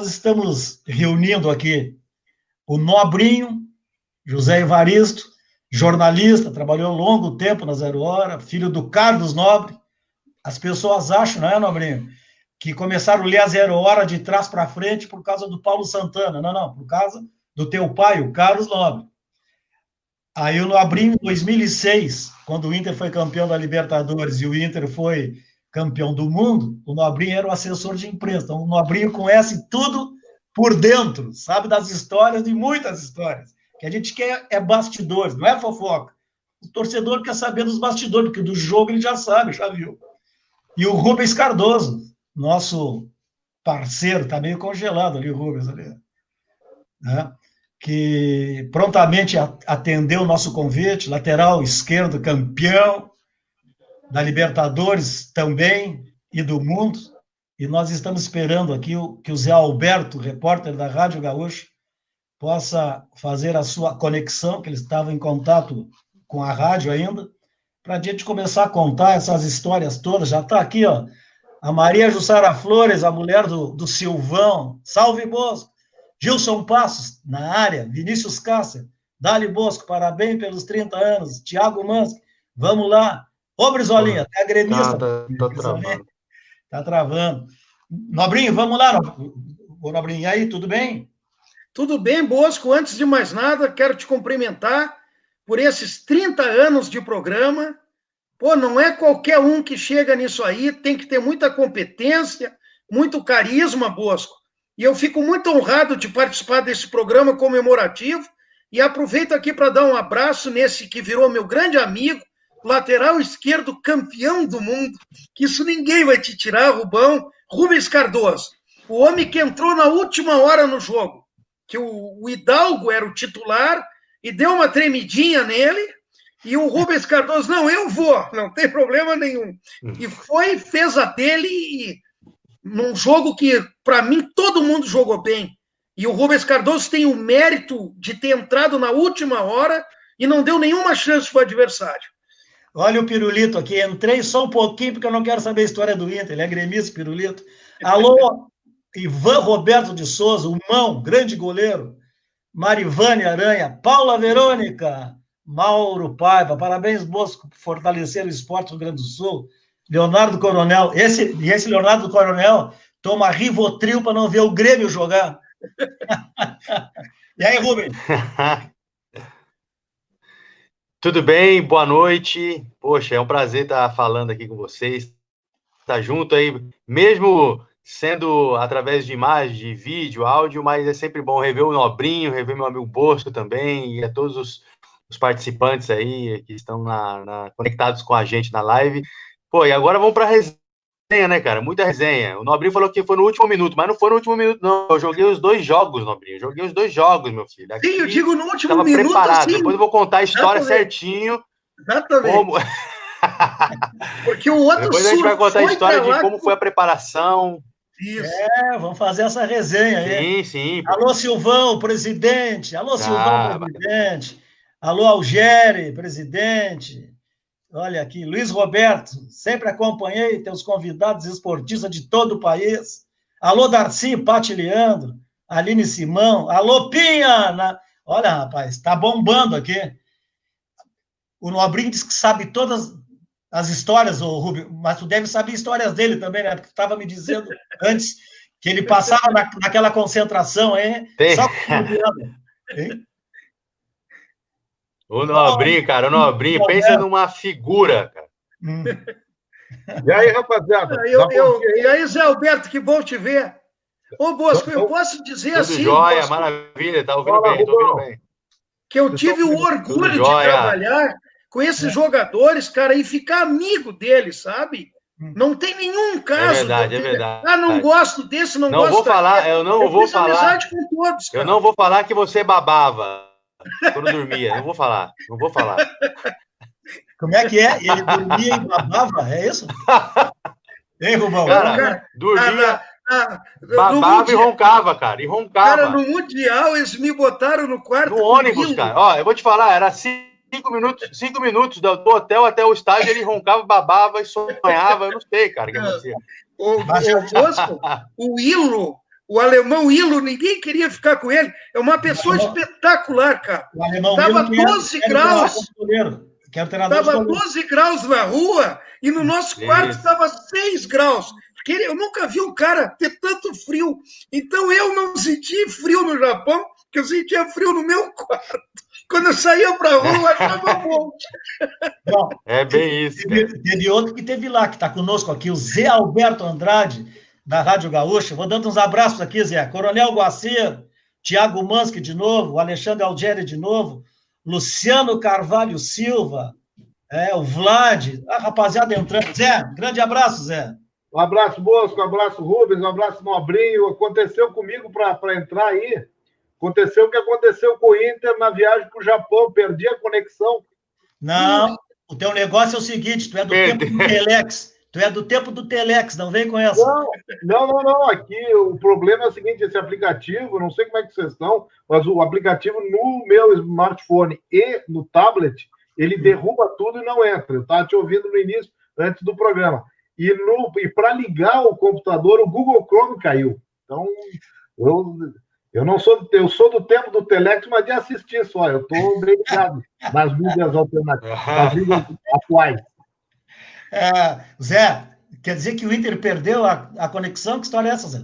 nós estamos reunindo aqui o Nobrinho, José Evaristo, jornalista, trabalhou longo tempo na Zero Hora, filho do Carlos Nobre. As pessoas acham, não é, Nobrinho, que começaram a ler a Zero Hora de trás para frente por causa do Paulo Santana. Não, por causa do teu pai, o Carlos Nobre. Aí o Nobrinho, em 2006, quando o Inter foi campeão da Libertadores e o Inter foi campeão do mundo, o Nobrinho era o assessor de imprensa. Então, o Nobrinho conhece tudo por dentro, sabe das histórias, de muitas histórias. Que a gente quer é bastidores, não é fofoca. O torcedor quer saber dos bastidores, porque do jogo ele já sabe, já viu. E o Rubens Cardoso, nosso parceiro, está meio congelado ali, o Rubens, ali, né? Que prontamente atendeu o nosso convite, lateral esquerdo, campeão da Libertadores também e do mundo, e nós estamos esperando aqui que o Zé Alberto, repórter da Rádio Gaúcha, possa fazer a sua conexão, que ele estava em contato com a rádio ainda, para a gente começar a contar essas histórias todas. Já está aqui, ó, a Maria Jussara Flores, a mulher do Silvão. Salve, Bosco! Gilson Passos, na área. Vinícius Cássia. Dali Bosco, parabéns pelos 30 anos. Tiago Mansky, vamos lá. Ô, Brizolinha, até a gremista. Tá travando. Tá travando. Nobrinho, vamos lá. Ô, Nobrinho, e aí, tudo bem? Tudo bem, Bosco. Antes de mais nada, quero te cumprimentar por esses 30 anos de programa. Pô, não é qualquer um que chega nisso aí, tem que ter muita competência, muito carisma, Bosco. E eu fico muito honrado de participar desse programa comemorativo e aproveito aqui para dar um abraço nesse que virou meu grande amigo, lateral esquerdo campeão do mundo, que isso ninguém vai te tirar, Rubão, Rubens Cardoso. O homem que entrou na última hora no jogo, que o Hidalgo era o titular e deu uma tremidinha nele, e o Rubens Cardoso, não, eu vou, não tem problema nenhum. E fez a dele e num jogo que, para mim, todo mundo jogou bem. E o Rubens Cardoso tem o mérito de ter entrado na última hora e não deu nenhuma chance para o adversário. Olha o Pirulito aqui, entrei só um pouquinho porque eu não quero saber a história do Inter, ele é gremista, Pirulito. Alô, Ivan Roberto de Souza, o Mão, grande goleiro. Marivane Aranha, Paula Verônica, Mauro Paiva, parabéns, Bosco, por fortalecer o esporte do Rio Grande do Sul. Leonardo Coronel, esse Leonardo Coronel toma Rivotril para não ver o Grêmio jogar. E aí, Rubens? Tudo bem? Boa noite. Poxa, é um prazer estar falando aqui com vocês. Estar junto aí, mesmo sendo através de imagem, de vídeo, áudio, mas é sempre bom rever o Nobrinho, rever meu amigo Bosco também, e a todos os participantes aí que estão conectados com a gente na live. Pô, e agora vamos para a resenha, né, cara? Muita resenha. O Nobrinho falou que foi no último minuto, mas não foi no último minuto, não. Eu joguei os 2 jogos, Nobrinho. Joguei os 2 jogos, meu filho. Aqui, sim, eu digo no último minuto, preparado. Sim. Depois eu vou contar a história certinho. Exatamente. Como... Porque o outro depois a gente vai contar a história de como foi a preparação. Isso. Vamos fazer essa resenha aí. Sim. Alô, Silvão, presidente. Alô, Silvão, presidente. Alô, Algere, presidente. Olha aqui, Luiz Roberto, sempre acompanhei teus convidados esportistas de todo o país. Alô, Darcy, Pati Leandro, Aline Simão. Alô, Pinha. Olha, rapaz, tá bombando aqui. O Nobrinho diz que sabe todas as histórias, ô Rubio, mas tu deve saber histórias dele também, né? Porque tu estava me dizendo antes que ele passava naquela concentração, hein? Tem. Só hein? O Nobrinho, cara, o Nobrinho, pensa numa figura, cara. E aí, rapaziada? E aí, Zé Alberto, que bom te ver. Ô, Bosco, eu posso dizer tudo assim... Jóia, Bosco, maravilha, tá ouvindo bem, tô ouvindo bem. Que eu tive o orgulho de trabalhar com esses jogadores, cara, e ficar amigo deles, sabe? Não tem nenhum caso. É verdade. Ah, não gosto desse, não gosto vou falar, eu não vou falar. Amizade com todos, cara. Eu não vou falar que você babava quando dormia. Não vou falar. Como é que é? Ele dormia e babava? É isso? Hein, Rubão? Cara, dormia, babava e roncava, cara. Cara, no Mundial, eles me botaram no quarto. No ônibus, cara. Ó, eu vou te falar, era 5 minutos do hotel até o estádio, ele roncava, babava e sonhava. Eu não sei, cara, o que acontecia. O Bosco, o O alemão Hilo, ninguém queria ficar com ele. É uma pessoa espetacular, cara. O alemão Tava Hilo 12 graus. Tava 12 graus na rua e no nosso quarto estava 6 graus. Porque eu nunca vi um cara ter tanto frio. Então eu não senti frio no Japão, que eu sentia frio no meu quarto. Quando eu saía para a rua, estava bom. Bom, é bem isso. Teve outro que teve lá, que está conosco aqui, o Zé Alberto Andrade, da Rádio Gaúcha. Vou dando uns abraços aqui, Zé. Coronel Guaceiro, Tiago Mansky de novo, Alexandre Algeri de novo, Luciano Carvalho Silva, o Vlad, a rapaziada entrando. Zé, grande abraço, Zé. Um abraço, Bosco, um abraço, Rubens, um abraço, Nobrinho. Aconteceu comigo para entrar aí. Aconteceu o que aconteceu com o Inter na viagem para o Japão. Perdi a conexão. Não, o teu negócio é o seguinte, tu é do tempo do Telex. Tu é do tempo do Telex, não vem com essa. Não. Aqui o problema é o seguinte, esse aplicativo, não sei como é que vocês estão, mas o aplicativo no meu smartphone e no tablet, ele derruba tudo e não entra. Eu estava te ouvindo no início, antes do programa. E para ligar o computador, o Google Chrome caiu. Então, eu sou do tempo do Telex, mas de assistir só. Eu estou bem ligado nas mídias alternativas, nas mídias atuais. Zé, quer dizer que o Inter perdeu a conexão? Que história é essa, Zé?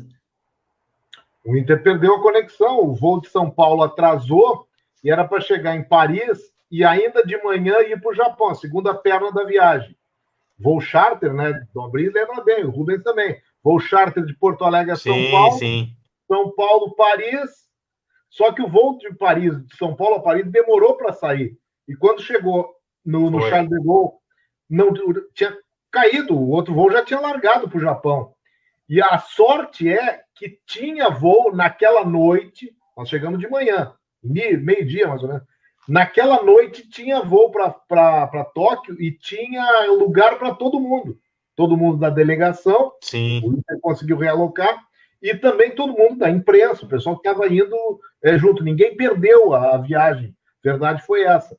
O Inter perdeu a conexão. O voo de São Paulo atrasou e era para chegar em Paris e ainda de manhã ir para o Japão, a segunda perna da viagem. Voo charter, né? Dobrinho lembra bem, o Rubens também. Voo charter de Porto Alegre a São Paulo. Sim. São Paulo, Paris. Só que o voo de São Paulo a Paris demorou para sair. E quando chegou no Charles de Gaulle, não tinha caído, o outro voo já tinha largado para o Japão. E a sorte é que tinha voo naquela noite, nós chegamos de manhã, meio-dia mais ou menos. Naquela noite tinha voo para Tóquio e tinha lugar para todo mundo da delegação. Sim. O Inter conseguiu realocar e também todo mundo da imprensa, o pessoal que estava indo junto. Ninguém perdeu a viagem. A verdade foi essa.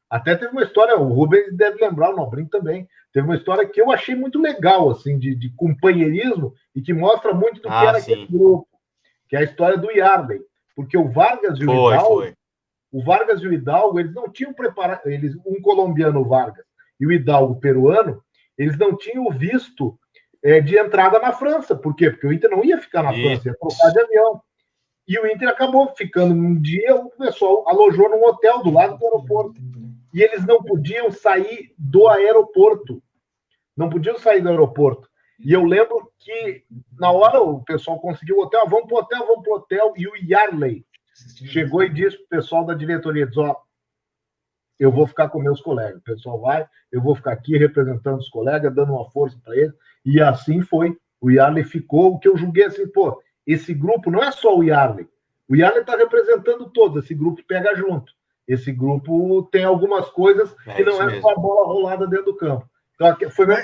Até teve uma história, o Rubens deve lembrar, o Nobrinho também, teve uma história que eu achei muito legal, assim, de companheirismo e que mostra muito do que era aquele grupo, que é a história do Yarley. Porque o Vargas e o Hidalgo, eles não tinham preparado, um colombiano, o Vargas, e o Hidalgo, peruano, eles não tinham visto de entrada na França. Por quê? Porque o Inter não ia ficar na França, ia trocar de avião. E o Inter acabou ficando um dia, o pessoal alojou num hotel do lado do aeroporto. E eles não podiam sair do aeroporto. E eu lembro que, na hora, o pessoal conseguiu o hotel, vamos pro hotel, e o Yarley chegou e disse pro pessoal da diretoria, diz, eu vou ficar com meus colegas, o pessoal vai, eu vou ficar aqui representando os colegas, dando uma força para eles, e assim foi. O Yarley ficou, o que eu julguei assim, esse grupo não é só o Yarley está representando todos, esse grupo pega junto. Esse grupo tem algumas coisas que não é só a bola rolada dentro do campo. Então, foi minha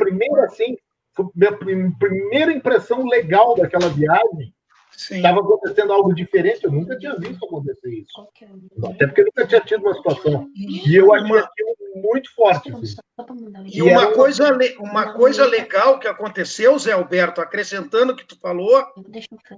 primeira impressão legal daquela viagem. Estava acontecendo algo diferente, eu nunca tinha visto acontecer isso. Até porque eu nunca tinha tido uma situação. E eu achei aquilo muito forte. Assim. E uma coisa legal que aconteceu, Zé Alberto, acrescentando o que tu falou,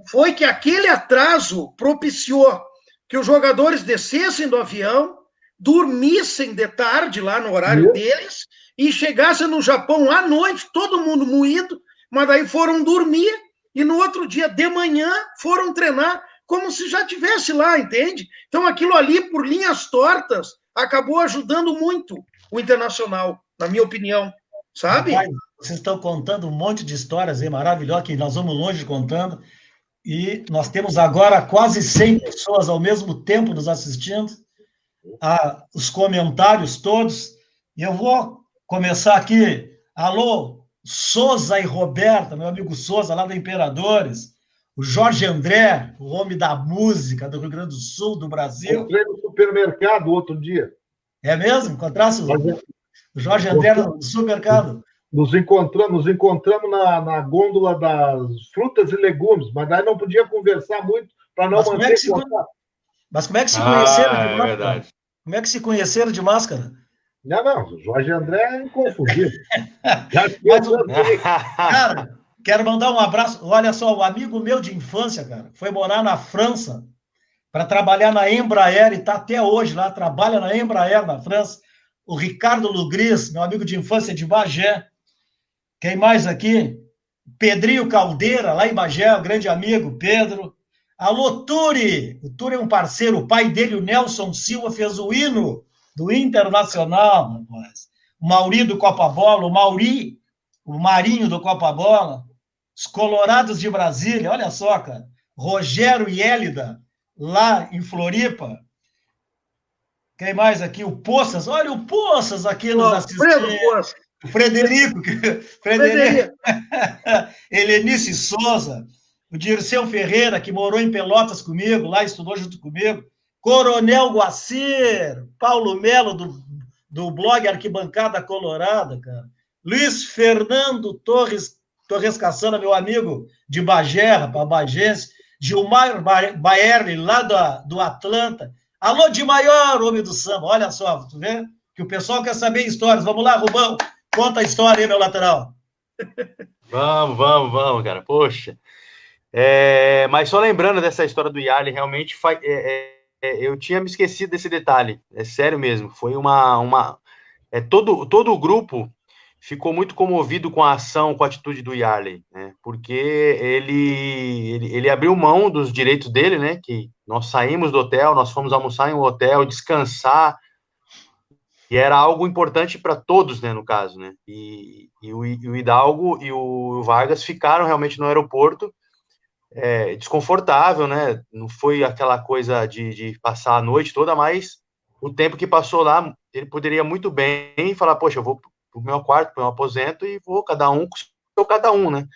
foi que aquele atraso propiciou que os jogadores descessem do avião, dormissem de tarde lá no horário deles e chegassem no Japão à noite, todo mundo moído, mas daí foram dormir e no outro dia de manhã foram treinar como se já tivesse lá, entende? Então aquilo ali, por linhas tortas, acabou ajudando muito o Internacional, na minha opinião, sabe? Rapaz, vocês estão contando um monte de histórias aí maravilhosas, que nós vamos longe contando, e nós temos agora quase 100 pessoas ao mesmo tempo nos assistindo, os comentários todos, e eu vou começar aqui. Alô, Souza e Roberta, meu amigo Souza, lá da Imperadores, o Jorge André, o homem da música do Rio Grande do Sul, do Brasil. Entrei no supermercado outro dia. É mesmo? Encontrasse o Jorge André no supermercado? Nos encontramos na gôndola das frutas e legumes, mas aí não podia conversar muito para não manter contato. Mas como é que se conheceram de máscara? É verdade. Como é que se conheceram de máscara? Não, o Jorge André é inconfundível. Cara, Quero mandar um abraço. Olha só, um amigo meu de infância, cara, foi morar na França para trabalhar na Embraer e está até hoje lá, trabalha na Embraer na França. O Ricardo Lugris, meu amigo de infância de Bagé. Quem mais aqui? Pedrinho Caldeira, lá em Bagé, um grande amigo, Pedro. Alô, Turi! O Turi é um parceiro, o pai dele, o Nelson Silva, fez o hino do Internacional, rapaz. O Mauri do Copa Bola, o Marinho do Copa Bola, os Colorados de Brasília, olha só, cara. Rogério e Hélida, lá em Floripa. Quem mais aqui? O Poças, olha o Poças aqui nos assistindo. O Frederico. Helenice Souza, o Dirceu Ferreira, que morou em Pelotas comigo, lá estudou junto comigo. Coronel Guacir, Paulo Melo, do blog Arquibancada Colorada, cara. Luiz Fernando Torres Cassana, meu amigo de Bagé, rapaz, bagense. Gilmar Baerli, lá do Atlanta. Alô, de maior, homem do samba. Olha só, tu vê que o pessoal quer saber histórias. Vamos lá, Rubão, conta a história aí, meu lateral. Vamos, cara. Poxa. Mas só lembrando dessa história do Yarley, realmente eu tinha me esquecido desse detalhe. É sério mesmo. Foi todo o grupo ficou muito comovido com a ação, com a atitude do Yarley, né? Porque ele abriu mão dos direitos dele, né? Que nós saímos do hotel, nós fomos almoçar em um hotel, descansar, e era algo importante para todos, né? No caso, né? E o Hidalgo e o Vargas ficaram realmente no aeroporto, desconfortável, né? Não foi aquela coisa de passar a noite toda, mas o tempo que passou lá, ele poderia muito bem falar, poxa, eu vou pro meu quarto, pro meu aposento, e vou cada um com o seu cada um, né?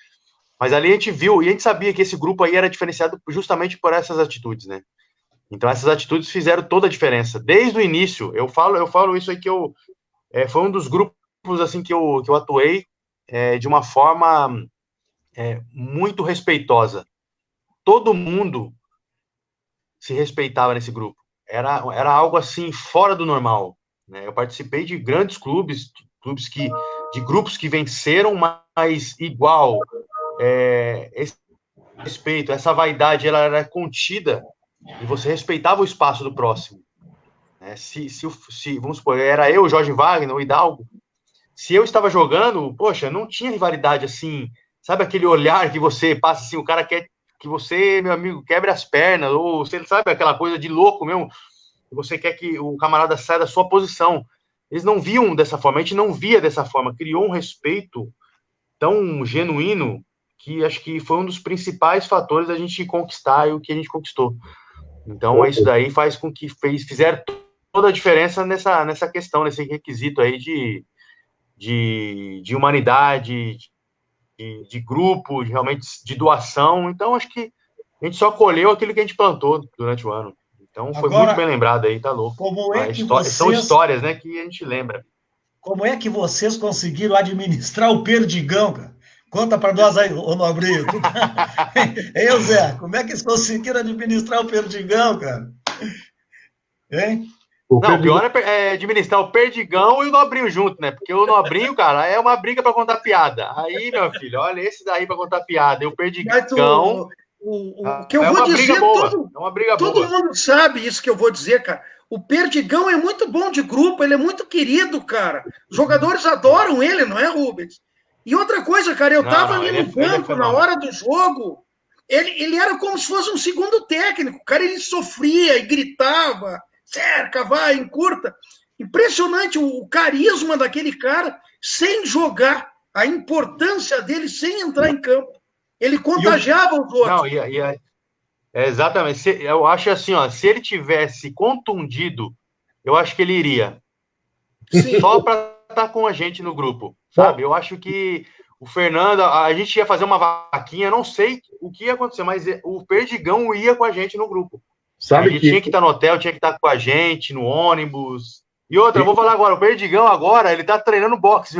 Mas ali a gente viu, e a gente sabia que esse grupo aí era diferenciado justamente por essas atitudes, né? Então essas atitudes fizeram toda a diferença. Desde o início, eu falo isso aí que foi um dos grupos, assim, que eu atuei de uma forma muito respeitosa. Todo mundo se respeitava nesse grupo. Era algo, assim, fora do normal, né? Eu participei de grandes clubes de grupos que venceram, mas igual, esse respeito, essa vaidade, ela era contida e você respeitava o espaço do próximo, né? Se vamos supor, era eu, Jorge Wagner, o Hidalgo, se eu estava jogando, poxa, não tinha rivalidade assim, sabe aquele olhar que você passa assim, o cara quer que você, meu amigo, quebre as pernas, ou você sabe aquela coisa de louco mesmo, que você quer que o camarada saia da sua posição. Eles não viam dessa forma, a gente não via dessa forma, criou um respeito tão genuíno que acho que foi um dos principais fatores da gente conquistar o que a gente conquistou. Então, isso daí faz com que fizeram toda a diferença nessa questão, nesse requisito aí de humanidade, de grupo, realmente de doação. Então, acho que a gente só colheu aquilo que a gente plantou durante o ano. Então, foi muito bem lembrado aí, tá louco. São histórias, né, que a gente lembra. Como é que vocês conseguiram administrar o Perdigão, cara? Conta para nós aí, ô Nobrinho. Hein, Zé? Como é que eles conseguiram administrar o Perdigão, cara? Hein? O pior é administrar o Perdigão e o Nobrinho junto, né? Porque o Nobrinho, cara, é uma briga para contar piada. Aí, meu filho, olha esse daí para contar piada. E o Perdigão... O que eu vou dizer, todo mundo sabe isso que eu vou dizer, cara. O Perdigão é muito bom de grupo, ele é muito querido, cara. Os jogadores adoram ele, não é, Rubens? E outra coisa, cara, eu tava ali no banco na hora do jogo, ele era como se fosse um segundo técnico. Cara, ele sofria e gritava, cerca, vai, encurta. Impressionante o carisma daquele cara sem jogar, a importância dele sem entrar em campo. Ele contagiava os outros. Não, exatamente. Eu acho assim, ó, se ele tivesse contundido, eu acho que ele iria. Sim. Só para estar com a gente no grupo, sabe? Eu acho que o Fernando, a gente ia fazer uma vaquinha, não sei o que ia acontecer, mas o Perdigão ia com a gente no grupo. Sabe, a gente tinha que estar no hotel, tinha que estar com a gente, no ônibus. E outra, eu vou falar agora, o Perdigão agora, ele tá treinando boxe.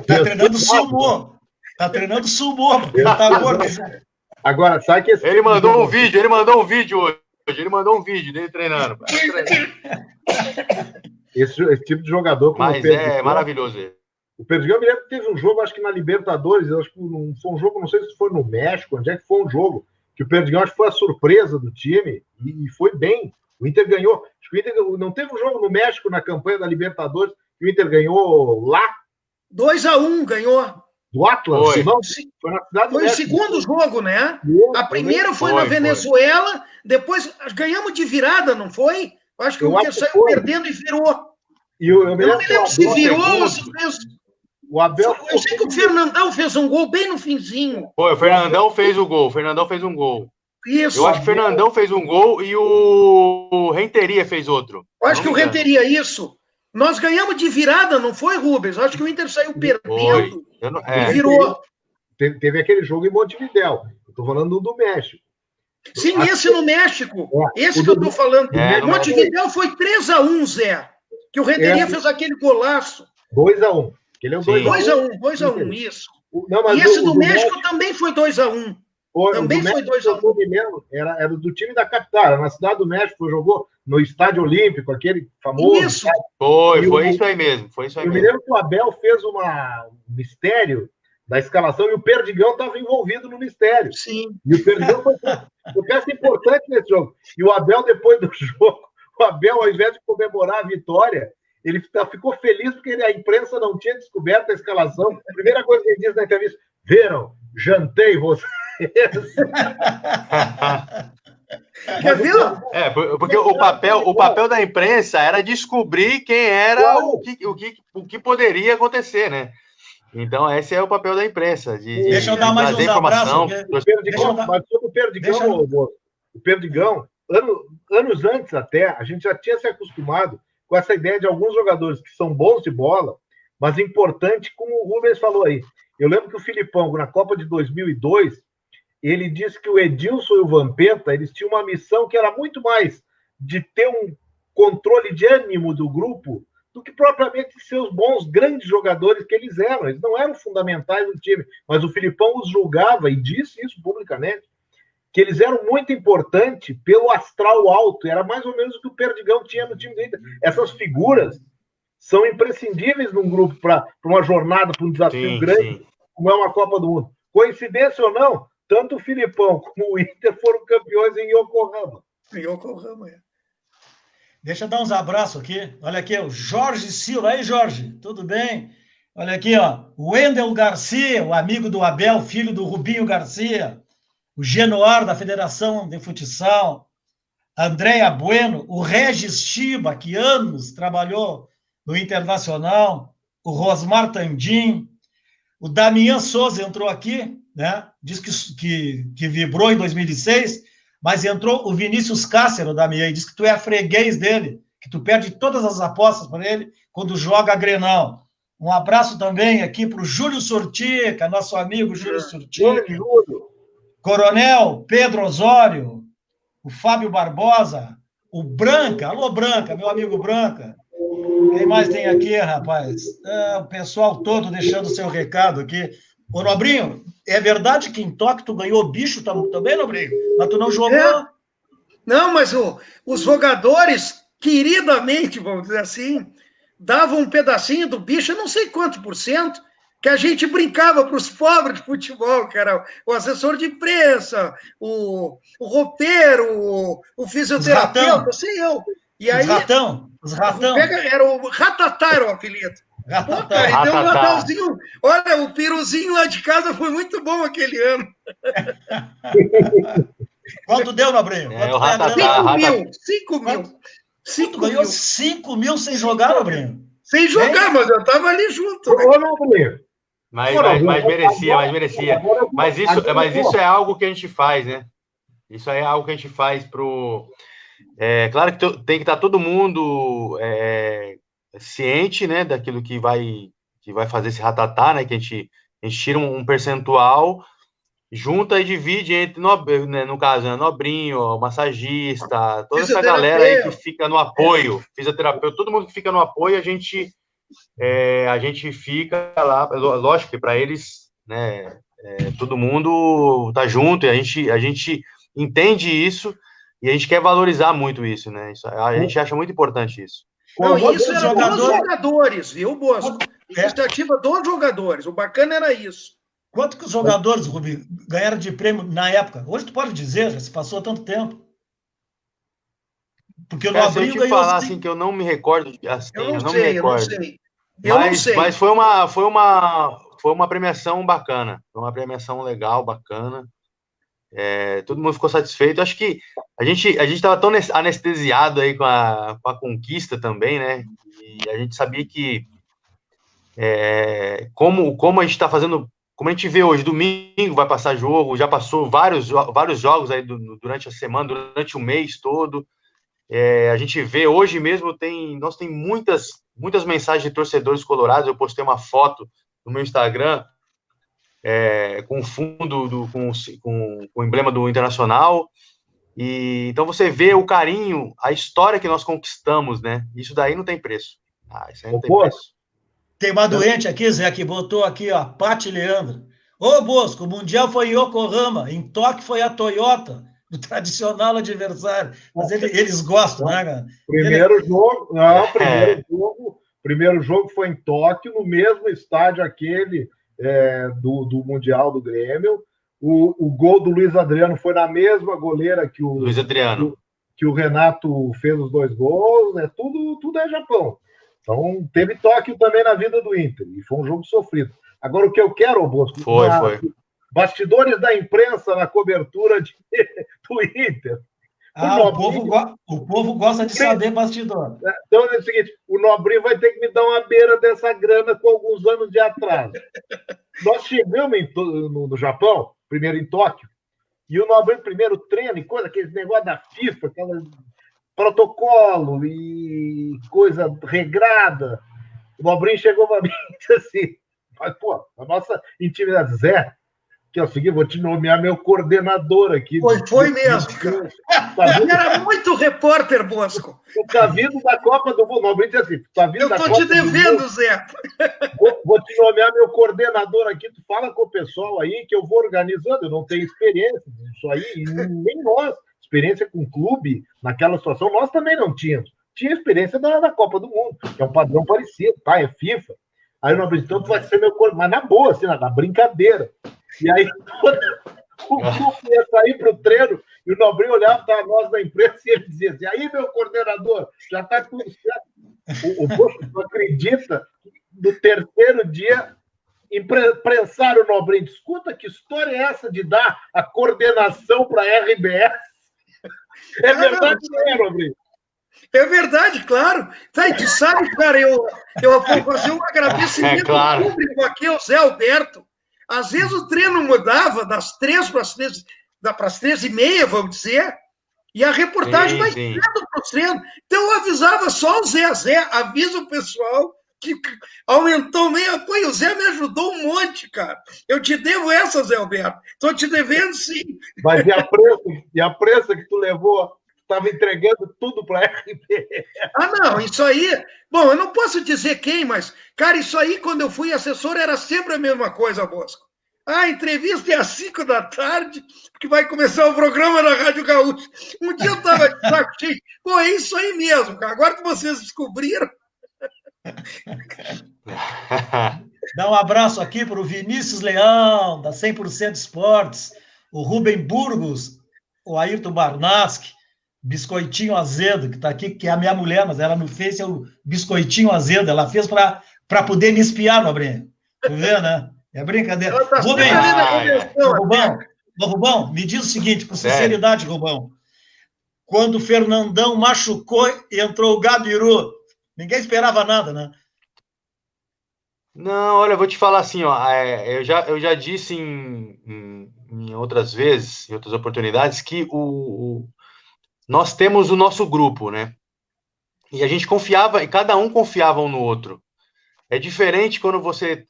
Tá treinando sumô. Tá treinando sumô, porque ele tá gordo. Agora, sabe que ele mandou um vídeo hoje. Ele mandou um vídeo dele treinando. Esse tipo de jogador... Mas é maravilhoso ele. O Perdigão, eu me lembro que teve um jogo, acho que na Libertadores, acho que não foi um jogo, não sei se foi no México, onde é que foi um jogo, que o Perdigão acho que foi a surpresa do time, e foi bem. O Inter ganhou. Acho que o Inter não teve um jogo no México, na campanha da Libertadores, que o Inter ganhou lá. 2-1 ganhou. Do Atlas? Foi. Não, foi na cidade do Foi o México. segundo jogo, né? A primeira foi na Venezuela, depois ganhamos de virada, não foi? Acho que o Inter saiu perdendo e virou. E eu não me lembro se virou ou se fez. O Abel. Eu sei que o Fernandão fez um gol bem no finzinho. Foi, o Fernandão fez o gol. O Fernandão fez um gol. Isso. Eu acho que o Fernandão fez um gol e o Renteria fez outro. Eu acho que o Renteria, isso. Nós ganhamos de virada, não foi, Rubens? Eu acho que o Inter saiu perdendo e virou. Teve aquele jogo em Montevidéu. Eu tô falando do México. Sim, esse no México. Esse que eu tô falando. Montevidéu foi 3-1, Zé. Que o Renteria fez aquele golaço. 2-1. Ele é o 2-1, isso. Não, e esse do México também foi 2-1. Também foi 2-1. Era do time da capital, era na cidade do México, jogou no Estádio Olímpico, aquele famoso. Isso. Foi isso aí mesmo. Eu me lembro que o Abel fez um mistério da escalação e o Perdigão estava envolvido no mistério. Sim. E o Perdigão foi uma peça importante nesse jogo. E o Abel, depois do jogo, ao invés de comemorar a vitória, ele ficou feliz porque a imprensa não tinha descoberto a escalação. A primeira coisa que ele disse na entrevista: viram, jantei vocês. Quer ver? Porque o papel da imprensa era descobrir quem era, o que poderia acontecer, né? Então, esse é o papel da imprensa. Deixa eu dar mais uns abraços. Mas sobre o Perdigão, o Perdigão, anos antes até, a gente já tinha se acostumado com essa ideia de alguns jogadores que são bons de bola, mas importante, como o Rubens falou aí. Eu lembro que o Filipão, na Copa de 2002, ele disse que o Edilson e o Vampeta, eles tinham uma missão que era muito mais de ter um controle de ânimo do grupo do que propriamente ser os bons, grandes jogadores que eles eram. Eles não eram fundamentais no time, mas o Filipão os julgava, e disse isso publicamente, que eles eram muito importantes pelo astral alto. Era mais ou menos o que o Perdigão tinha no time dele. Essas figuras são imprescindíveis num grupo para uma jornada, para um desafio grande, como é uma Copa do Mundo. Coincidência ou não, tanto o Filipão como o Inter foram campeões em Yokohama. Deixa eu dar uns abraços aqui. Olha aqui, o Jorge Silva. Aí, Jorge, tudo bem? Olha aqui, ó. O Wendel Garcia, o amigo do Abel, filho do Rubinho Garcia. O Genoar, da Federação de Futsal. Andréa Bueno. O Regis Chiba, que anos trabalhou no Internacional. O Rosmar Tandim. O Damian Souza entrou aqui, né? Diz que vibrou em 2006, mas entrou o Vinícius Cássero, Damian, e diz que tu é freguês dele, que tu perde todas as apostas para ele quando joga a Grenal. Um abraço também aqui para o Júlio Surtica, nosso amigo Júlio Surtica. Coronel Pedro Osório, o Fábio Barbosa, o Branca, alô Branca, meu amigo Branca. Quem mais tem aqui, rapaz? O pessoal todo deixando seu recado aqui. Ô, Nobrinho, é verdade que em Tóquio tu ganhou bicho também, Nobrinho? Mas tu não jogou? Não, mas os jogadores, queridamente, vamos dizer assim, davam um pedacinho do bicho, eu não sei quanto por cento, que a gente brincava para os pobres de futebol, que era o assessor de imprensa, o roupeiro, o fisioterapeuta, sei eu. E aí, os ratão. Era o Ratatá, era o apelido. Pô, cara, deu um Natalzinho. Olha, o peruzinho lá de casa foi muito bom aquele ano. Quanto deu, Nobrinho? 5 mil. 5 mil. Ganhou 5 mil sem jogar, Nobrinho? Sem jogar, mas eu estava ali junto. Ô, Nobrinho. Mas merecia. Mas isso é algo que a gente faz, né? Isso é algo que a gente faz pro... claro que tem que estar todo mundo ciente, né, daquilo que vai fazer esse ratatá, né, que a gente tira um percentual, junta e divide entre, no caso, né, Nobrinho, o massagista, toda essa galera aí que fica no apoio, fisioterapeuta, todo mundo que fica no apoio, a gente fica lá, lógico que para eles, né, todo mundo tá junto, e a gente entende isso, e a gente quer valorizar muito isso, né? A gente acha muito importante isso. Não, Quantos isso era dos jogadores, viu, Bosco? Iniciativa dos jogadores. O bacana era isso. Quanto que os jogadores, Rubinho, ganharam de prêmio na época? Hoje tu pode dizer, já se passou tanto tempo. Porque o Cara, se eu Nobrinho te ganhou falar assim que eu não me recordo, assim, Eu não não me sei, eu não recordo. sei. Eu não sei. Mas foi uma premiação bacana. Foi uma premiação legal, bacana. Todo mundo ficou satisfeito. Acho que a gente estava tão anestesiado aí com a conquista também, né? E a gente sabia que como a gente está fazendo, como a gente vê hoje, domingo vai passar jogo, já passou vários jogos aí durante a semana, durante o mês todo. A gente vê hoje mesmo, nós tem muitas mensagens de torcedores colorados. Eu postei uma foto no meu Instagram com o fundo com o emblema do Internacional. E então você vê o carinho, a história que nós conquistamos, né? Isso daí não tem preço. Isso aí não tem preço. Tem uma doente aqui, Zé, que botou aqui, ó, Pati Leandro. Ô, Bosco, o Mundial foi em Yokohama, em Tóquio foi a Toyota, do tradicional adversário. Mas eles gostam, né, cara? Primeiro jogo foi em Tóquio, no mesmo estádio aquele do Mundial do Grêmio. O gol do Luiz Adriano foi na mesma goleira que o Luiz Adriano. Que o Renato fez os 2 gols, né? Tudo é Japão. Então, teve Tóquio também na vida do Inter, e foi um jogo sofrido. Agora, o que eu quero, Bosco, foi. Bastidores da imprensa na cobertura do Inter. O povo gosta de saber bastidor. Então, é o seguinte, o Nobrinho vai ter que me dar uma beira dessa grana com alguns anos de atraso. Nós chegamos no Japão, primeiro em Tóquio, e o Nobrinho primeiro treino e coisa, aquele negócio da FIFA, aquela protocolo e coisa regrada. O Nobrinho chegou para mim e disse assim, mas, pô, a nossa intimidade, Zé, que é o seguinte, vou te nomear meu coordenador aqui. Foi mesmo, cara. Era muito repórter, Bosco. Tu tá vindo da Copa do Mundo. Nobrinho disse assim, tá vindo da Copa do Mundo. Eu tô te devendo, Zé. Vou te nomear meu coordenador aqui, tu fala com o pessoal aí que eu vou organizando, eu não tenho experiência nisso aí, e nem nós. Experiência com clube, naquela situação, nós também não tínhamos. Tinha experiência da Copa do Mundo, que é um padrão parecido, tá? É FIFA. Aí o Nobrinho, então tu vai ser meu coordenador, mas na boa, assim, na brincadeira. E aí o grupo ia sair para o treino e o Nobrinho olhava para nós da imprensa e ele dizia assim, aí, meu coordenador, já está tudo certo. O Bosco não acredita que no terceiro dia imprensaram o Nobrinho. Escuta, que história é essa de dar a coordenação para a RBS? É verdade, não é, Nobrinho? É verdade, claro. Tu sabe, cara, eu vou fazer um agradecimento público aqui ao Zé Alberto. Às vezes o treino mudava das 3 para as 3h30, vamos dizer, e a reportagem vai cedo para o treino. Então eu avisava só o Zé. Zé, avisa o pessoal que aumentou meio. Pô, e o Zé me ajudou um monte, cara. Eu te devo essa, Zé Alberto. Estou te devendo, sim. Mas e a prensa que tu levou? Estava entregando tudo para a RBS. Não, isso aí... Bom, eu não posso dizer quem, mas, cara, isso aí, quando eu fui assessor, era sempre a mesma coisa, Bosco. A entrevista é às 5 da tarde, porque vai começar o programa na Rádio Gaúcha. Um dia eu estava de saco cheio. Pô, é isso aí mesmo, cara. Agora que vocês descobriram... Dá um abraço aqui para o Vinícius Leão, da 100% Esportes, o Rubem Burgos, o Ayrton Barnaski, Biscoitinho Azedo, que está aqui, que é a minha mulher, mas ela no Face é o Biscoitinho Azedo, ela fez para poder me espiar, Nobrinho. Tu vê, né? É brincadeira. Rubão, me diz o seguinte, com sinceridade, Rubão. Quando o Fernandão machucou, entrou o Gabiru. Ninguém esperava nada, né? Não, olha, eu vou te falar assim, ó, eu já disse em outras vezes, em outras oportunidades, que nós temos o nosso grupo, né? E a gente confiava, e cada um confiava um no outro. É diferente quando você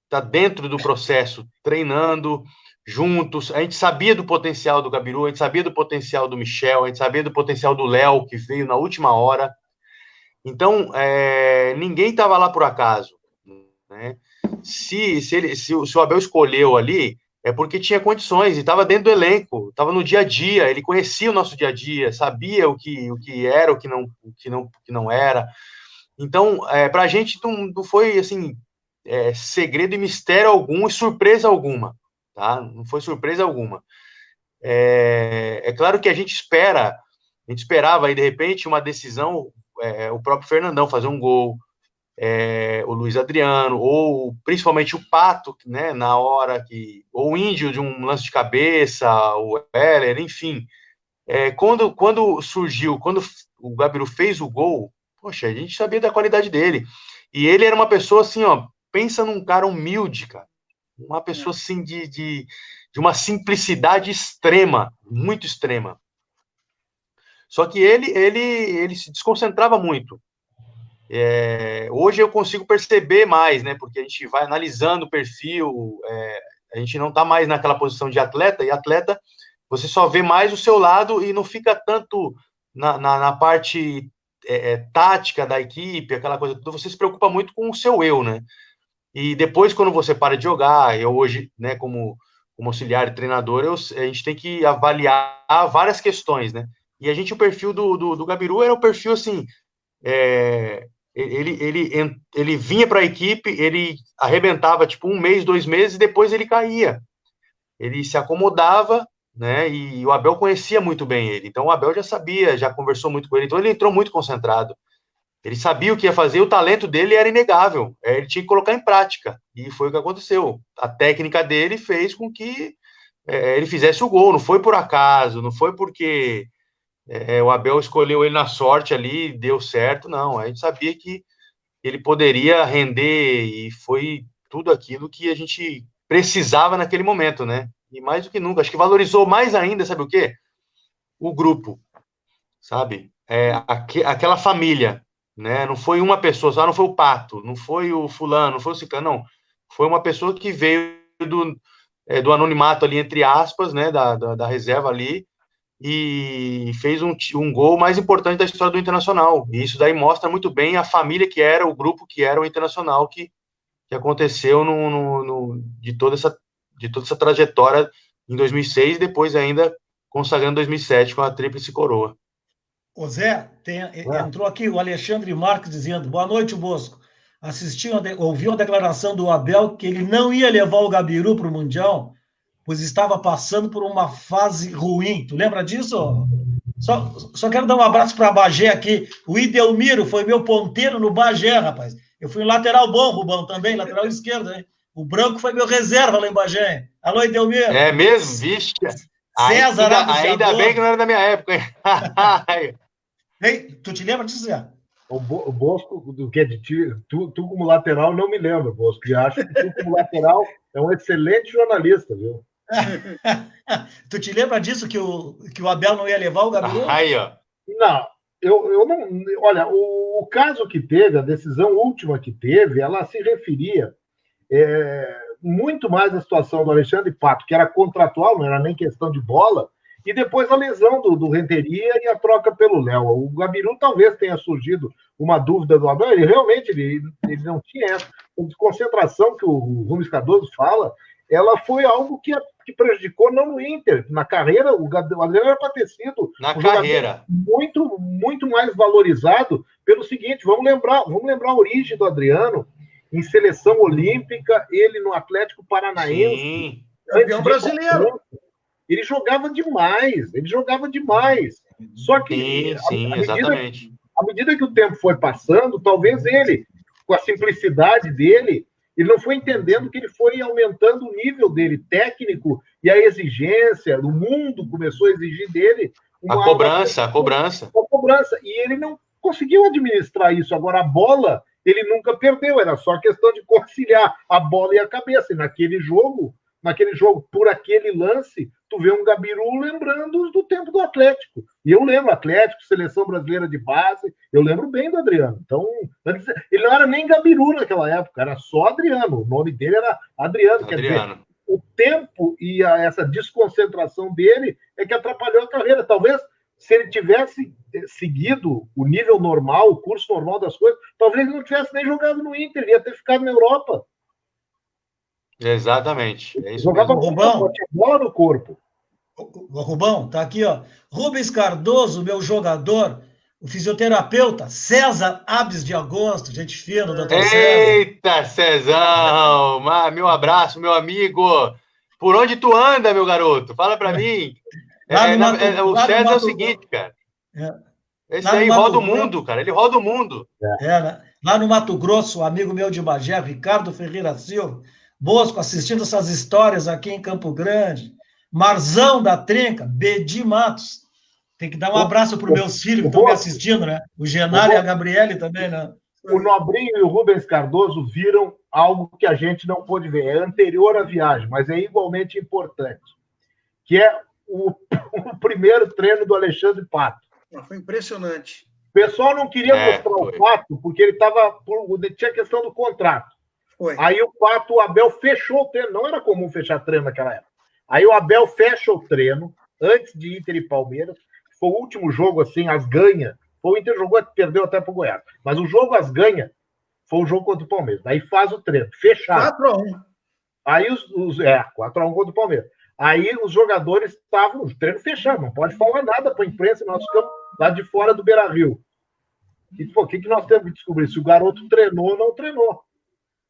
está dentro do processo, treinando juntos. A gente sabia do potencial do Gabiru, a gente sabia do potencial do Michel, a gente sabia do potencial do Léo, que veio na última hora. Então, ninguém estava lá por acaso, né? Se o Abel escolheu ali, é porque tinha condições, e estava dentro do elenco, estava no dia a dia, ele conhecia o nosso dia a dia, sabia o que era, o que não era. Então, para a gente não foi, assim, segredo e mistério algum e surpresa alguma, tá? Não foi surpresa alguma. É claro que a gente esperava aí, de repente, uma decisão, o próprio Fernandão fazer um gol, o Luiz Adriano, ou principalmente o Pato, né, na hora ou o Índio de um lance de cabeça, o Heller, enfim. Quando surgiu, quando o Gabiru fez o gol, poxa, a gente sabia da qualidade dele. E ele era uma pessoa assim, ó, pensa num cara humilde, cara. Uma pessoa assim de uma simplicidade extrema, muito extrema. Só que ele se desconcentrava muito. Hoje eu consigo perceber mais, né? Porque a gente vai analisando o perfil, a gente não está mais naquela posição de atleta, e atleta você só vê mais o seu lado e não fica tanto na parte tática da equipe, aquela coisa toda, você se preocupa muito com o seu eu, né? E depois, quando você para de jogar, eu hoje, né, como auxiliar e treinador, a gente tem que avaliar várias questões, né? E o perfil do Gabiru era um perfil assim, ele vinha para a equipe, ele arrebentava tipo 1 mês, 2 meses, e depois ele caía. Ele se acomodava, né? E o Abel conhecia muito bem ele. Então o Abel já sabia, já conversou muito com ele. Então ele entrou muito concentrado. Ele sabia o que ia fazer, o talento dele era inegável. Ele tinha que colocar em prática. E foi o que aconteceu. A técnica dele fez com que ele fizesse o gol. Não foi por acaso, não foi porque o Abel escolheu ele na sorte ali, deu certo, não. A gente sabia que ele poderia render e foi tudo aquilo que a gente precisava naquele momento, né? E mais do que nunca, acho que valorizou mais ainda, sabe o quê? O grupo, sabe? Aquela família, né? Não foi uma pessoa, só não foi o Pato, não foi o fulano, não foi o ciclano, não. Foi uma pessoa que veio do anonimato ali, entre aspas, né? Da reserva ali, e fez um gol mais importante da história do Internacional. E isso daí mostra muito bem a família que era, o grupo que era o Internacional, que aconteceu de toda essa trajetória em 2006, e depois ainda consagrando 2007 com a Tríplice Coroa. Ô Zé, entrou aqui o Alexandre Marques dizendo: boa noite, Bosco. Ouvi uma declaração do Abel que ele não ia levar o Gabiru para o Mundial, pois estava passando por uma fase ruim. Tu lembra disso? Só quero dar um abraço para a Bagé aqui. O Idelmiro foi meu ponteiro no Bagé, rapaz. Eu fui um lateral bom, Rubão, também, lateral esquerdo, hein? O Branco foi meu reserva lá em Bagé. Alô, Idelmiro. É mesmo? Vixe. César ainda bem que não era da minha época, hein? Ei, tu te lembra disso, Zé? O Bosco, do que de ti, tu como lateral, não me lembro, Bosco. E acho que tu, como lateral, é um excelente jornalista, viu? Tu te lembra disso, que o Abel não ia levar o Gabiru? Aí, ó. Não, eu não. Olha, o caso que teve, a decisão última que teve, ela se referia muito mais à situação do Alexandre Pato, que era contratual, não era nem questão de bola, e depois a lesão do Renteria e a troca pelo Léo. O Gabiru talvez tenha surgido uma dúvida do Abel, ele realmente ele não tinha essa concentração que o Rubens Cardoso fala, ela foi algo que prejudicou não no Inter, na carreira. O Adriano era para ter sido na carreira muito, muito mais valorizado pelo seguinte, vamos lembrar a origem do Adriano em seleção olímpica, ele no Atlético Paranaense, campeão brasileiro. Ele jogava demais. Só que exatamente. À medida que o tempo foi passando, talvez ele, com a simplicidade dele, ele não foi entendendo que ele foi aumentando o nível dele técnico e a exigência, o mundo começou a exigir dele a cobrança. E ele não conseguiu administrar isso. Agora, a bola, ele nunca perdeu, era só questão de conciliar a bola e a cabeça. E naquele jogo, por aquele lance, tu vê um Gabiru lembrando do tempo do Atlético. E eu lembro, Atlético, Seleção Brasileira de Base, eu lembro bem do Adriano. Então, ele não era nem Gabiru naquela época, era só Adriano. O nome dele era Adriano. Quer dizer, o tempo e essa desconcentração dele é que atrapalhou a carreira. Talvez, se ele tivesse seguido o nível normal, o curso normal das coisas, talvez ele não tivesse nem jogado no Inter, ele ia ter ficado na Europa. Exatamente. É isso Jogava mesmo. Rubão, bola no corpo. o Rubão, tá aqui, ó. Rubens Cardoso, meu jogador, o fisioterapeuta, César Abes de Agosto, gente fina, o doutor César. Eita, Cezão! Meu abraço, meu amigo! Por onde tu anda, meu garoto? Fala pra mim. Lá no O lá no César é o Mato, seguinte, cara. é, Esse lá no aí roda Mato o mundo, cara. Ele roda o mundo. Né? Lá no Mato Grosso, um amigo meu de Bagé, Ricardo Ferreira Silva, Bosco, assistindo essas histórias aqui em Campo Grande. Marzão da Trinca, Bedi Matos. Tem que dar um abraço para os meus filhos que estão me assistindo, né? O Genaro e a Gabriele também, né? O Nobrinho e o Rubens Cardoso viram algo que a gente não pôde ver. É anterior à viagem, mas é igualmente importante. Que é o primeiro treino do Alexandre Pato. Foi impressionante. O pessoal não queria mostrar o Pato, porque ele tinha questão do contrato. Foi. Aí o Pato, o Abel fechou o treino. Não era comum fechar treino naquela época. Aí o Abel fecha o treino, antes de Inter e Palmeiras. Foi o último jogo, assim, as ganha. O Inter jogou, perdeu até para o Goiás. Mas o jogo as ganha foi o jogo contra o Palmeiras. Aí faz o treino, fechado. 4-1. Aí 4-1 contra o Palmeiras. Aí os jogadores estavam, o treino fechado, não pode falar nada para a imprensa, nós ficamos lá de fora do Beira-Rio. O que nós temos que descobrir? Se o garoto treinou ou não treinou.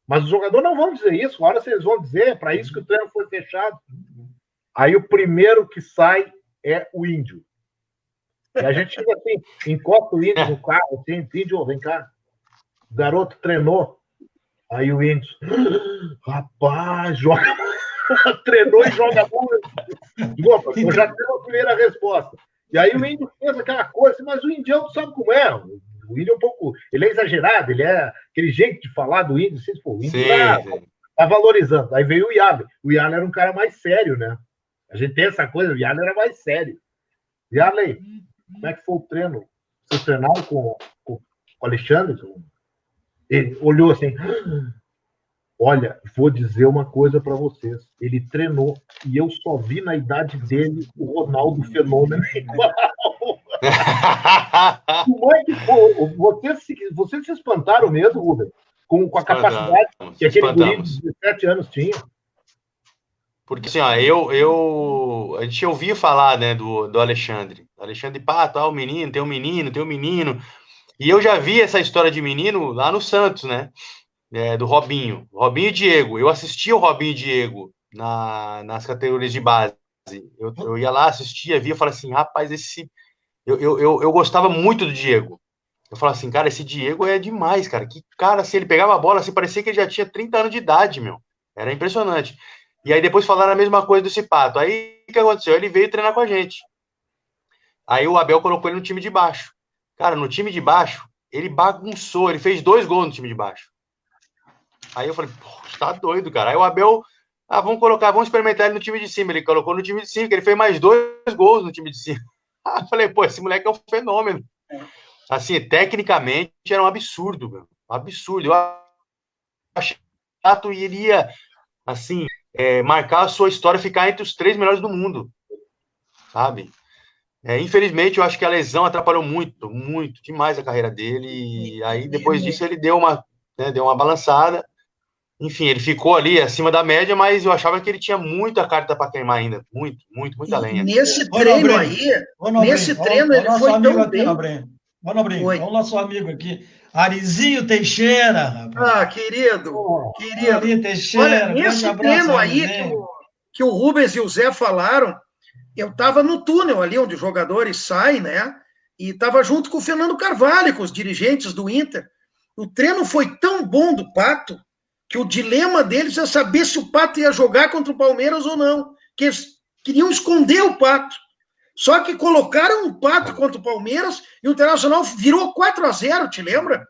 Mas os jogadores não vão dizer isso, a hora vocês vão dizer, é para isso que o treino foi fechado. Aí o primeiro que sai é o Índio. E a gente chega assim, encosta o Índio no carro, assim, Índio, vem cá. O garoto treinou. Aí o Índio, rapaz, joga, treinou e joga muito. Opa, eu já tenho a primeira resposta. E aí o Índio fez aquela coisa, mas o indião sabe como é. O Índio é um pouco, ele é exagerado, ele é aquele jeito de falar do Índio, assim, pô, o Índio tá valorizando. Aí veio o Yarley. O Yarley era um cara mais sério, né? A gente tem essa coisa, o Yarley era mais sério. Yarley, como é que foi o treino? Vocês treinaram com o Alexandre? Ele olhou assim, olha, vou dizer uma coisa para vocês. Ele treinou e eu só vi na idade dele o Ronaldo Fenômeno igual. Como é que vocês se espantaram mesmo, Rubens? Com a capacidade que aquele guri de 17 anos tinha? Porque assim, ó, a gente ouvia falar, né, do Alexandre Pato, o menino, tem um menino. E eu já vi essa história de menino lá no Santos, né? Do Robinho e Diego. Eu assistia o Robinho e Diego nas categorias de base. Eu ia lá, assistia, via, falava assim, rapaz, eu gostava muito do Diego. Eu falava assim, cara, esse Diego é demais, cara. Que cara, assim, ele pegava a bola, assim, parecia que ele já tinha 30 anos de idade, meu. Era impressionante. E aí depois falaram a mesma coisa do Cipato. Aí o que aconteceu? Ele veio treinar com a gente. Aí o Abel colocou ele no time de baixo. Cara, no time de baixo, ele bagunçou, ele fez 2 gols no time de baixo. Aí eu falei, pô, tá doido, cara. Aí o Abel, vamos experimentar ele no time de cima. Ele colocou no time de cima, que ele fez mais 2 gols no time de cima. Aí eu falei, pô, esse moleque é um fenômeno. Assim, tecnicamente, era um absurdo, meu. Um absurdo. Eu achei chato e ele ia, assim, marcar a sua história, ficar entre os 3 melhores do mundo, sabe? Infelizmente, eu acho que a lesão atrapalhou muito, muito, demais a carreira dele. E aí, depois disso, ele deu uma balançada. Enfim, ele ficou ali acima da média, mas eu achava que ele tinha muita carta para queimar ainda. Muita lenha. Nesse treino aí, ele foi tão bem. Nobrinho, olha o nosso amigo aqui. Arizinho Teixeira. Rapaz. Querido. Ari Teixeira. Olha, nesse treino aí que o Rubens e o Zé falaram, eu estava no túnel ali onde os jogadores saem, né? E estava junto com o Fernando Carvalho, com os dirigentes do Inter. O treino foi tão bom do Pato que o dilema deles é saber se o Pato ia jogar contra o Palmeiras ou não. Que eles queriam esconder o Pato. Só que colocaram o Pato contra o Palmeiras e o Internacional virou 4-0, te lembra?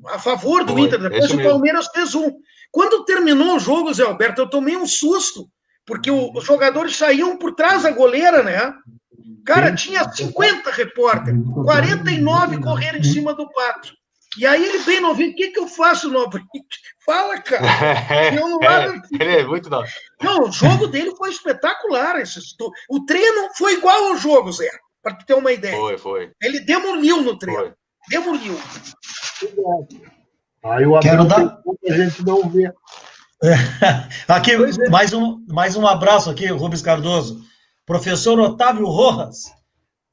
A favor do Inter. Depois o Palmeiras fez 1. Quando terminou o jogo, Zé Alberto, eu tomei um susto. Porque os jogadores saíam por trás da goleira, né? Cara, tinha 50 repórteres, 49 correram em cima do Pato. E aí ele bem novinho, o que eu faço, Nobrinho? Fala, cara. Ele é muito novo. Não, o jogo dele foi espetacular. O treino foi igual ao jogo, Zé, para tu ter uma ideia. Foi. Ele demoliu no treino. Demoliu. Aí o Abel a gente não vê. Aqui, mais um abraço aqui, Rubens Cardoso. Professor Otávio Rojas,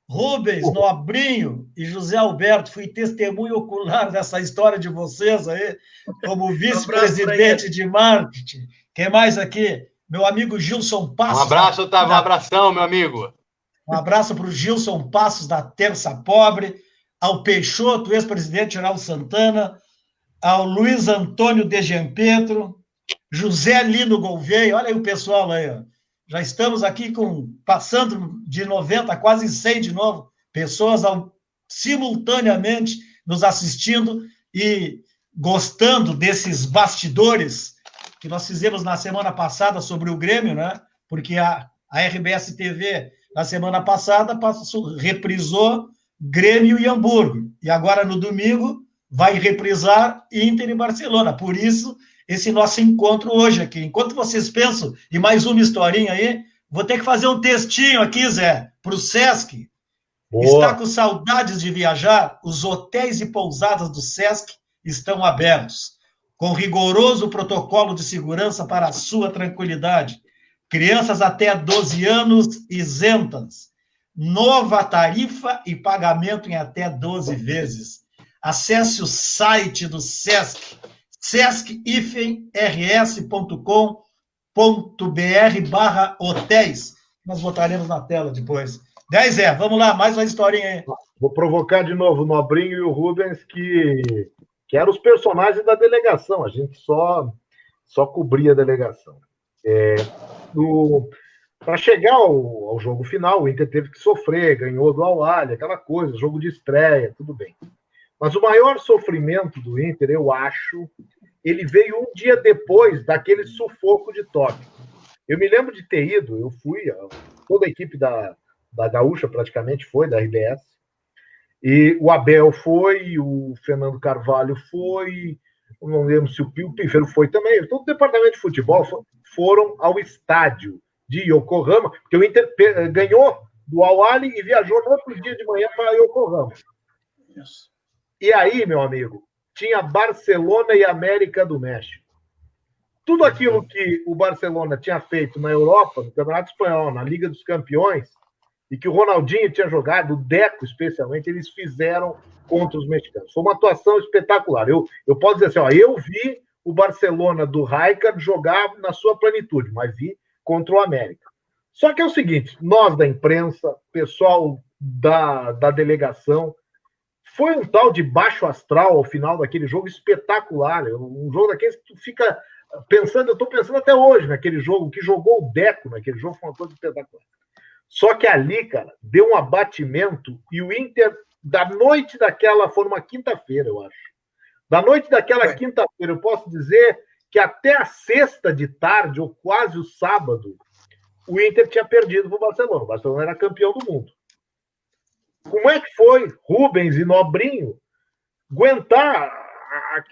Rubens, Nobrinho e José Alberto, fui testemunho ocular dessa história de vocês aí, como vice-presidente de marketing. Quem mais aqui? Meu amigo Gilson Passos. Um abraço, Otávio, um abração, meu amigo. Um abraço para o Gilson Passos, da Terça Pobre, ao Peixoto, ex-presidente Geraldo Santana, ao Luiz Antônio de Gianpietro, José Lino Gouveia, olha aí o pessoal aí, ó. Já estamos aqui passando de 90 a quase 100 de novo, pessoas simultaneamente nos assistindo e gostando desses bastidores que nós fizemos na semana passada sobre o Grêmio, né? Porque a RBS TV, na semana passada, reprisou Grêmio e Hamburgo. E agora, no domingo, vai reprisar Inter e Barcelona. Por isso, esse nosso encontro hoje aqui. Enquanto vocês pensam em mais uma historinha aí, vou ter que fazer um textinho aqui, Zé, para o Sesc. Boa. Está com saudades de viajar? Os hotéis e pousadas do Sesc estão abertos, com rigoroso protocolo de segurança para a sua tranquilidade. Crianças até 12 anos isentas. Nova tarifa e pagamento em até 12 vezes. Acesse o site do Sesc, sesc-rs.com.br/hotéis. Nós botaremos na tela depois. 10 vamos lá, mais uma historinha aí. Vou provocar de novo o Nobrinho e o Rubens, que eram os personagens da delegação. A gente só cobria a delegação. Para chegar ao jogo final, o Inter teve que sofrer, ganhou do Al-Ahly, aquela coisa, jogo de estreia, tudo bem. Mas o maior sofrimento do Inter, eu acho, ele veio um dia depois daquele sufoco de Tóquio. Eu me lembro de ter ido, eu fui, toda a equipe da Gaúcha praticamente foi, da RBS, e o Abel foi, o Fernando Carvalho foi, eu não lembro se o Pífero foi também, todo o departamento de futebol foram ao estádio de Yokohama, porque o Inter ganhou do Al-Ahly e viajou no outro dia de manhã para Yokohama. Isso. E aí, meu amigo, tinha Barcelona e América do México. Tudo aquilo que o Barcelona tinha feito na Europa, no Campeonato Espanhol, na Liga dos Campeões, e que o Ronaldinho tinha jogado, o Deco especialmente, eles fizeram contra os mexicanos. Foi uma atuação espetacular. Eu posso dizer assim, eu vi o Barcelona do Rijkaard jogar na sua plenitude, mas vi contra o América. Só que é o seguinte, nós da imprensa, pessoal da delegação, foi um tal de baixo astral ao final daquele jogo espetacular. Um jogo daqueles que tu fica pensando, eu estou pensando até hoje naquele jogo, que jogou o Deco naquele jogo, foi uma coisa espetacular. Só que ali, cara, deu um abatimento e o Inter, da noite daquela, foi uma quinta-feira, eu acho. Da noite daquela quinta-feira, eu posso dizer que até a sexta de tarde, ou quase o sábado, o Inter tinha perdido para o Barcelona. O Barcelona era campeão do mundo. Como é que foi Rubens e Nobrinho aguentar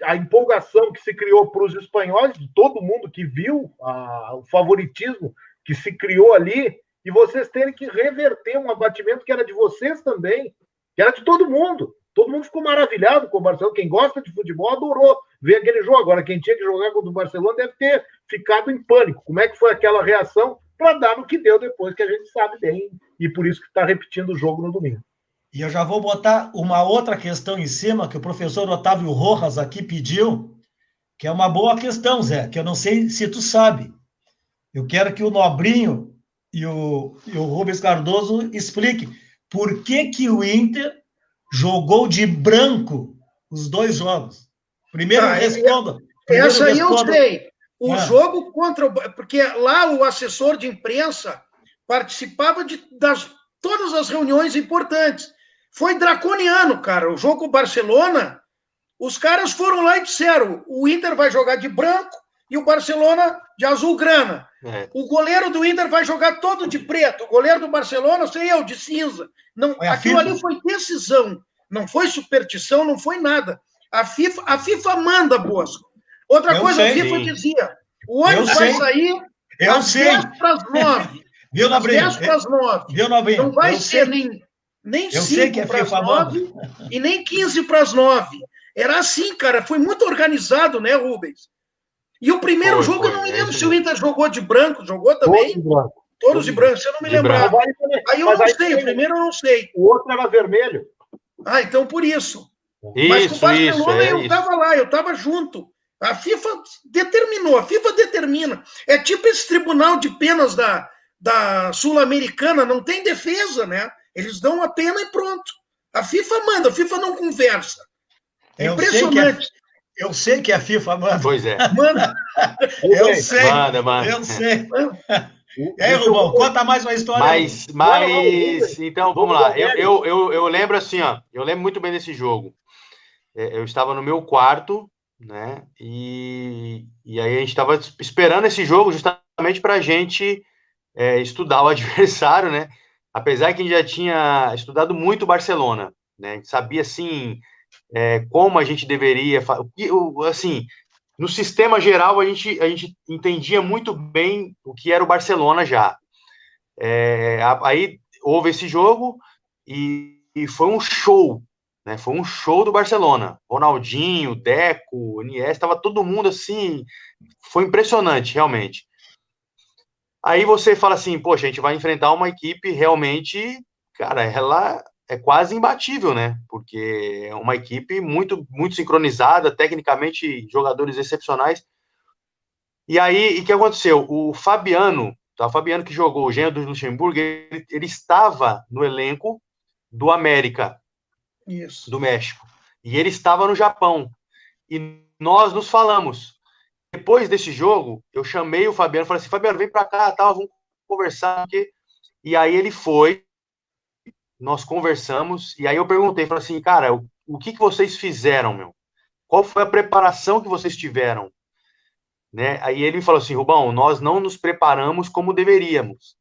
a empolgação que se criou para os espanhóis, de todo mundo que viu o favoritismo que se criou ali, e vocês terem que reverter um abatimento que era de vocês também, que era de todo mundo. Todo mundo ficou maravilhado com o Barcelona. Quem gosta de futebol adorou ver aquele jogo. Agora, quem tinha que jogar contra o Barcelona deve ter ficado em pânico. Como é que foi aquela reação para dar no que deu depois, que a gente sabe bem, e por isso que está repetindo o jogo no domingo. E eu já vou botar uma outra questão em cima, que o professor Otávio Rojas aqui pediu, que é uma boa questão, Zé, que eu não sei se tu sabe. Eu quero que o Nobrinho e o Rubens Cardoso expliquem por que o Inter jogou de branco os dois jogos. Primeiro responda. Essa aí eu sei. O jogo contra o... Porque lá o assessor de imprensa participava de todas as reuniões importantes. Foi draconiano, cara. O jogo com o Barcelona, os caras foram lá e disseram, o Inter vai jogar de branco e o Barcelona de azul grana. O goleiro do Inter vai jogar todo de preto. O goleiro do Barcelona, sei eu, de cinza. Não, aquilo ali foi decisão. Não foi superstição, não foi nada. A FIFA manda, Bosco. Outra coisa, a FIFA dizia, o ônibus vai sair às 10 para as 9. Viu, Nobrinho? Às 10 para as 9. Viu, Nobrinho? Não vai ser nem 5 para as 9 e nem 15 para as 9. Era assim, cara. Foi muito organizado, né, Rubens? E o primeiro jogo, eu não me lembro se o Inter jogou de branco, jogou também? Todos de branco, você não me lembrava. Aí eu não sei, o primeiro eu não sei. O outro era vermelho. Ah, então por isso. Isso, mas com o Barcelona eu isso. estava lá, eu estava junto. A FIFA determinou, a FIFA determina. É tipo esse tribunal de penas da Sul-Americana, não tem defesa, né? Eles dão a pena e pronto. A FIFA manda, a FIFA não conversa. É impressionante. Eu sei que a FIFA manda. Pois é. Manda. Eu sei. Manda. Eu sei. E aí, Rubão, conta mais uma história. Mas então, vamos lá. Eu lembro assim, ó. Eu lembro muito bem desse jogo. Eu estava no meu quarto, né? E aí a gente estava esperando esse jogo justamente para a gente estudar o adversário, né? Apesar que a gente já tinha estudado muito o Barcelona, né? A gente sabia, assim, como a gente deveria... Assim, no sistema geral, a gente entendia muito bem o que era o Barcelona já. Aí houve esse jogo e foi um show, né? Foi um show do Barcelona. Ronaldinho, Deco, Iniesta, estava todo mundo assim... Foi impressionante, realmente. Aí você fala assim, poxa, a gente vai enfrentar uma equipe realmente, cara, ela é quase imbatível, né? Porque é uma equipe muito, muito sincronizada, tecnicamente, jogadores excepcionais. E aí, o que aconteceu? O Fabiano que jogou o Genro do Luxemburgo, ele estava no elenco do América, Isso. do México. E ele estava no Japão. E nós nos falamos. Depois desse jogo, eu chamei o Fabiano, falei assim, Fabiano, vem pra cá, vamos conversar. E aí ele foi, nós conversamos, e aí eu perguntei, falei assim, cara, o que vocês fizeram, meu? Qual foi a preparação que vocês tiveram? Né? Aí ele me falou assim, Rubão, nós não nos preparamos como deveríamos.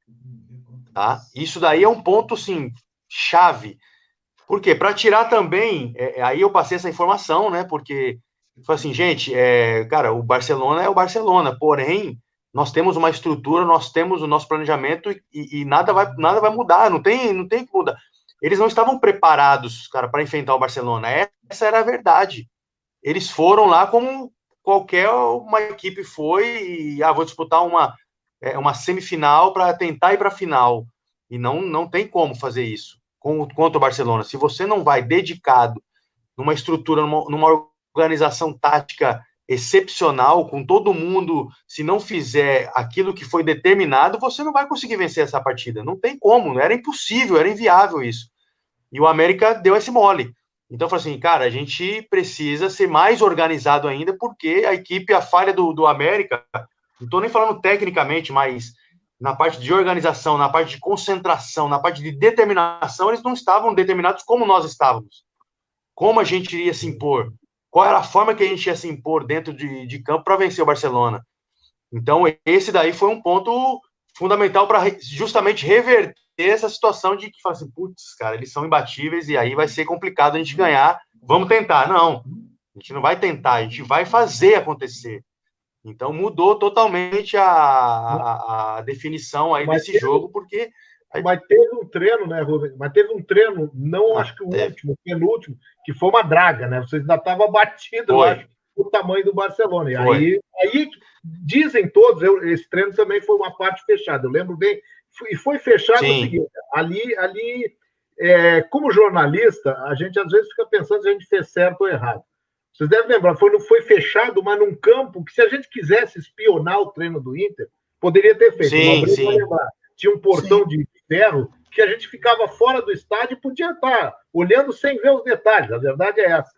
Tá? Isso daí é um ponto, assim, chave. Por quê? Para tirar também, aí eu passei essa informação, né, porque foi assim, gente, cara, o Barcelona é o Barcelona, porém, nós temos uma estrutura, nós temos o nosso planejamento e nada vai mudar, não tem que mudar. Eles não estavam preparados, cara, para enfrentar o Barcelona, essa era a verdade. Eles foram lá como qualquer uma equipe foi e, vou disputar uma semifinal para tentar ir para a final. E não tem como fazer isso contra o Barcelona. Se você não vai dedicado numa estrutura, numa organização tática excepcional, com todo mundo, se não fizer aquilo que foi determinado, você não vai conseguir vencer essa partida. Não tem como, era impossível, era inviável isso. E o América deu esse mole. Então, eu falei assim, cara, a gente precisa ser mais organizado ainda, porque a falha do América, não estou nem falando tecnicamente, mas na parte de organização, na parte de concentração, na parte de determinação, eles não estavam determinados como nós estávamos. Como a gente iria se impor? Qual era a forma que a gente ia se impor dentro de campo para vencer o Barcelona? Então, esse daí foi um ponto fundamental para justamente reverter essa situação de que, assim, putz, cara, eles são imbatíveis e aí vai ser complicado a gente ganhar. Vamos tentar. Não, a gente não vai tentar, a gente vai fazer acontecer. Então, mudou totalmente a definição aí desse jogo, porque... Mas teve um treino, né, Rubens? Mas teve um treino, não acho que o último, o penúltimo, que foi uma draga, né? Vocês ainda estavam batidos, eu acho, o tamanho do Barcelona. E aí dizem todos, esse treino também foi uma parte fechada, eu lembro bem, e foi fechado o seguinte, ali como jornalista, a gente às vezes fica pensando se a gente fez certo ou errado. Vocês devem lembrar, foi fechado, mas num campo que se a gente quisesse espionar o treino do Inter, poderia ter feito. Sim. Lembrar. Tinha um portão de ferro que a gente ficava fora do estádio e podia estar olhando sem ver os detalhes. A verdade é essa.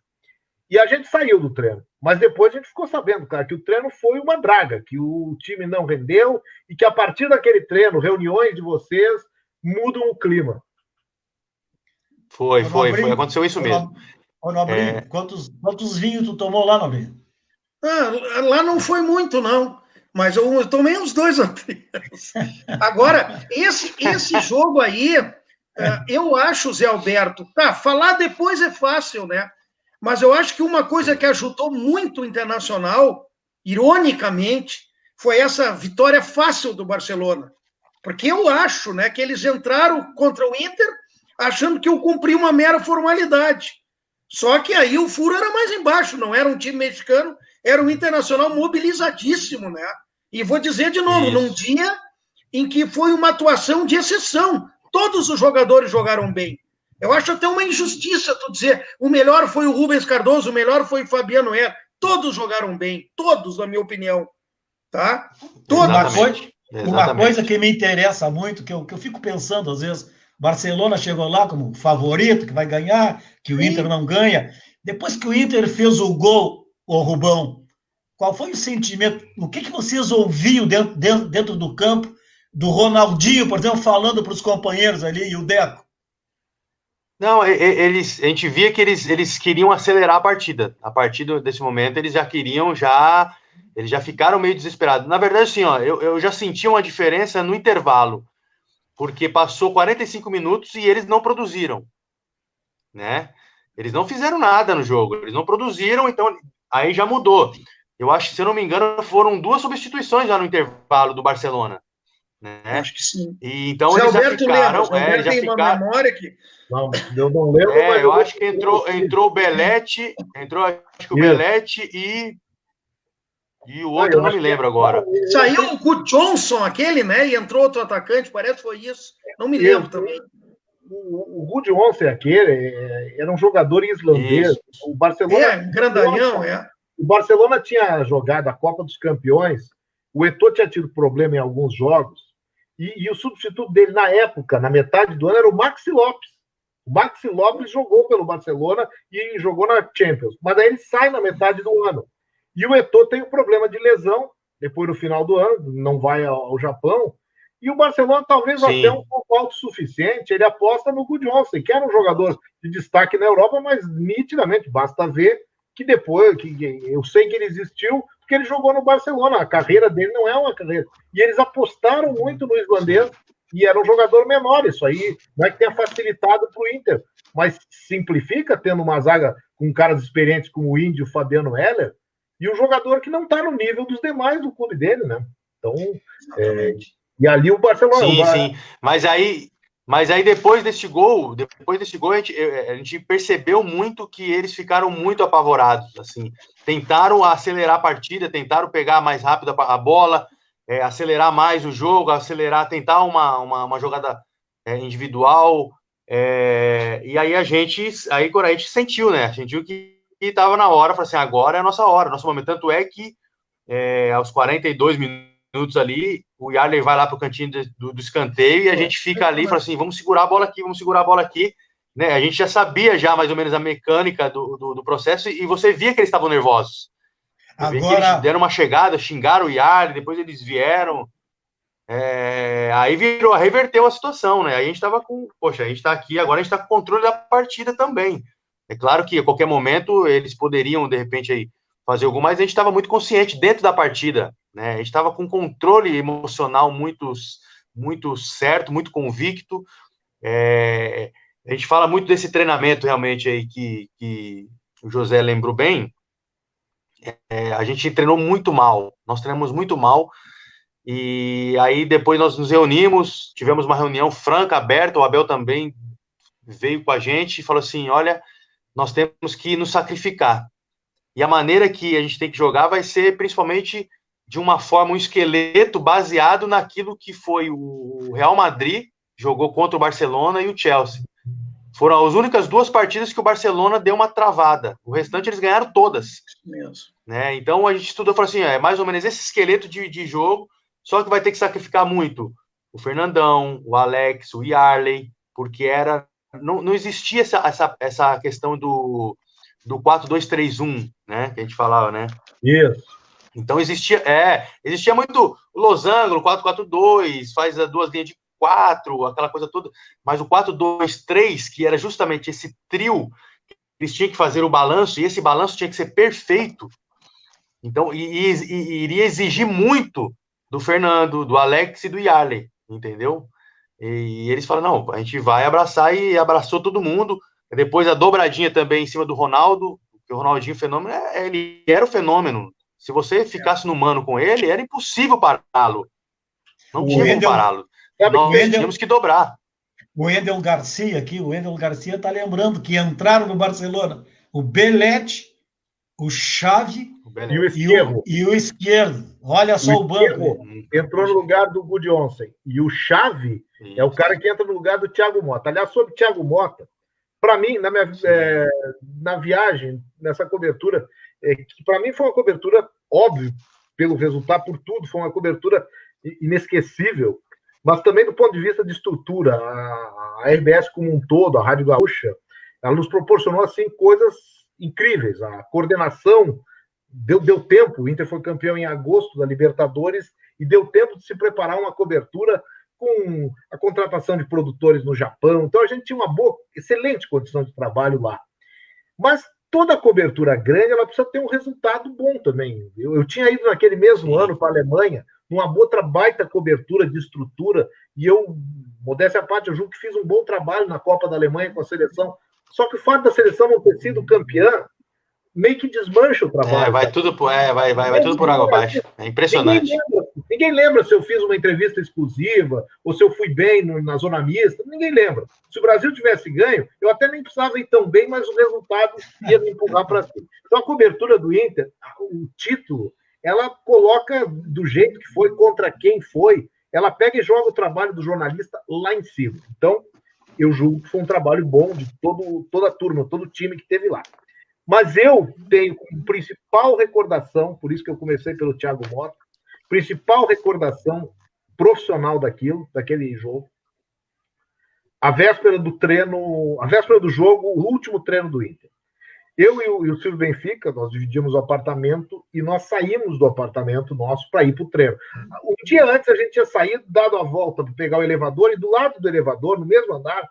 E a gente saiu do treino. Mas depois a gente ficou sabendo, cara, que o treino foi uma draga, que o time não rendeu e que a partir daquele treino, reuniões de vocês mudam o clima. Foi. Aconteceu isso mesmo. Ô, Nobrinho, quantos vinhos tu tomou lá, Nobrinho? Lá não foi muito, não. Mas eu tomei uns 2 ou 3. Agora, esse jogo aí, eu acho, Zé Alberto, falar depois é fácil, né? Mas eu acho que uma coisa que ajudou muito o Internacional, ironicamente, foi essa vitória fácil do Barcelona. Porque eu acho, né, que eles entraram contra o Inter achando que eu cumpri uma mera formalidade. Só que aí o furo era mais embaixo, não era um time mexicano era um Internacional mobilizadíssimo, né? E vou dizer de novo, num dia em que foi uma atuação de exceção. Todos os jogadores jogaram bem. Eu acho até uma injustiça tu dizer o melhor foi o Rubens Cardoso, o melhor foi o Fabiano Her. Todos jogaram bem, todos, na minha opinião. Tá? Uma coisa que me interessa muito, que eu fico pensando, às vezes, Barcelona chegou lá como favorito, que vai ganhar, que o Inter não ganha. Depois que o Inter fez o gol, o Rubão, qual foi o sentimento? O que vocês ouviam dentro do campo do Ronaldinho, por exemplo, falando para os companheiros ali, e o Deco? Não, a gente via que eles queriam acelerar a partida. A partir desse momento, eles já queriam, eles já ficaram meio desesperados. Na verdade, assim, ó, eu já senti uma diferença no intervalo, porque passou 45 minutos e eles não produziram, né? Eles não fizeram nada no jogo, eles não produziram, então aí já mudou. Eu acho que, se eu não me engano, foram 2 substituições já no intervalo do Barcelona, né? Acho que sim. E então eles já ficaram... Alberto tem uma memória que... Não, eu não lembro. Mas eu acho que entrou o Belletti, o Belletti e o outro eu não me lembro agora. Saiu o Good Johnson, aquele, né? E entrou outro atacante, parece que foi isso. Não me lembro também. O Good Johnson, aquele, era um jogador islandês. Isso. O Barcelona... grandalhão, O Barcelona tinha jogado a Copa dos Campeões, o Eto'o tinha tido problema em alguns jogos, e o substituto dele na época, na metade do ano, era o Maxi Lopes. O Maxi Lopes jogou pelo Barcelona e jogou na Champions, mas aí ele sai na metade do ano. E o Eto'o tem um problema de lesão, depois no final do ano, não vai ao Japão, e o Barcelona talvez até um pouco autossuficiente, ele aposta no Good Johnson, que era um jogador de destaque na Europa, mas nitidamente, basta ver que depois, eu sei que ele existiu, porque ele jogou no Barcelona, a carreira dele não é uma carreira. E eles apostaram muito no islandês, e era um jogador menor, isso aí não é que tenha facilitado para o Inter, mas simplifica tendo uma zaga com caras experientes como o Índio, o Fabiano Heller, e um jogador que não está no nível dos demais do clube dele, né? Então, e ali o Barcelona... Sim. Mas aí depois desse gol, a gente percebeu muito que eles ficaram muito apavorados, assim. Tentaram acelerar a partida, tentaram pegar mais rápido a bola, acelerar mais o jogo, tentar uma jogada individual, e aí a gente sentiu, né? Sentiu que estava na hora, falou assim, agora é a nossa hora, nosso momento. Tanto é que aos 42 minutos ali, o Yarley vai lá para o cantinho do escanteio e a gente fica ali e fala assim, vamos segurar a bola aqui, né? A gente já sabia mais ou menos a mecânica do processo e você via que eles estavam nervosos. Que eles deram uma chegada, xingaram o Yarley, depois eles vieram, aí reverteu a situação, né? Aí a gente estava a gente está aqui, agora a gente está com o controle da partida também. É claro que a qualquer momento eles poderiam, de repente, aí, fazer algo, mas a gente estava muito consciente dentro da partida, né? A gente estava com um controle emocional muito certo, muito convicto. A gente fala muito desse treinamento realmente aí que o José lembrou bem. A gente treinou muito mal, nós treinamos muito mal, e aí depois nós nos reunimos, tivemos uma reunião franca, aberta, o Abel também veio com a gente e falou assim, olha, nós temos que nos sacrificar, e a maneira que a gente tem que jogar vai ser principalmente de uma forma, um esqueleto baseado naquilo que foi o Real Madrid, jogou contra o Barcelona e o Chelsea. Foram as únicas 2 partidas que o Barcelona deu uma travada. O restante eles ganharam todas. Né? Então a gente estudou e falou assim, é mais ou menos esse esqueleto de jogo, só que vai ter que sacrificar muito o Fernandão, o Alex, o Yarley, porque não existia essa questão do 4-2-3-1, né? Que a gente falava, né? Isso. Então existia muito o losango, 4-4-2, faz as 2 linhas de 4, aquela coisa toda, mas o 4-2-3, que era justamente esse trio, eles tinham que fazer o balanço, e esse balanço tinha que ser perfeito. Então, iria exigir muito do Fernando, do Alex e do Yarley, entendeu? E eles falaram, não, a gente vai abraçar, e abraçou todo mundo. Depois a dobradinha também em cima do Ronaldo, porque o Ronaldinho fenômeno, ele era o fenômeno. Se você ficasse no mano com ele, era impossível pará-lo. Não tinha como pará-lo. Nós tínhamos que dobrar. O Wendel Garcia está lembrando que entraram no Barcelona o Belletti, o Xavi e o Esquerro. E o Esquerdo. Olha só o banco. Entrou no lugar do Gudjonsen. E o Xavi é o cara que entra no lugar do Thiago Motta. Aliás, sobre o Thiago Motta, para mim, na viagem, nessa cobertura, que para mim foi uma cobertura, óbvio, pelo resultado, por tudo, foi uma cobertura inesquecível, mas também do ponto de vista de estrutura. A RBS como um todo, a Rádio Gaúcha, ela nos proporcionou assim, coisas incríveis. A coordenação deu tempo, o Inter foi campeão em agosto da Libertadores e deu tempo de se preparar uma cobertura com a contratação de produtores no Japão. Então a gente tinha uma excelente condição de trabalho lá. Mas toda cobertura grande, ela precisa ter um resultado bom também. Eu tinha ido naquele mesmo ano para a Alemanha, numa outra baita cobertura de estrutura, e eu, modéstia à parte, eu julgo que fiz um bom trabalho na Copa da Alemanha com a seleção. Só que o fato da seleção não ter sido campeã meio que desmancha o trabalho. Vai tudo por água abaixo. É impressionante. Ninguém lembra se eu fiz uma entrevista exclusiva ou se eu fui bem na zona mista. Ninguém lembra. Se o Brasil tivesse ganho, eu até nem precisava ir tão bem, mas o resultado ia me empurrar para cima. Então, a cobertura do Inter, o título, ela coloca do jeito que foi, contra quem foi, ela pega e joga o trabalho do jornalista lá em cima. Então, eu julgo que foi um trabalho bom de toda a turma, todo o time que teve lá. Mas eu tenho como principal recordação, por isso que eu comecei pelo Thiago Motta, principal recordação profissional daquele jogo, a véspera do jogo, o último treino do Inter. Eu e o Silvio Benfica, nós dividimos o apartamento e nós saímos do apartamento nosso para ir para o treino. Um dia antes a gente tinha saído, dado a volta para pegar o elevador, e do lado do elevador, no mesmo andar,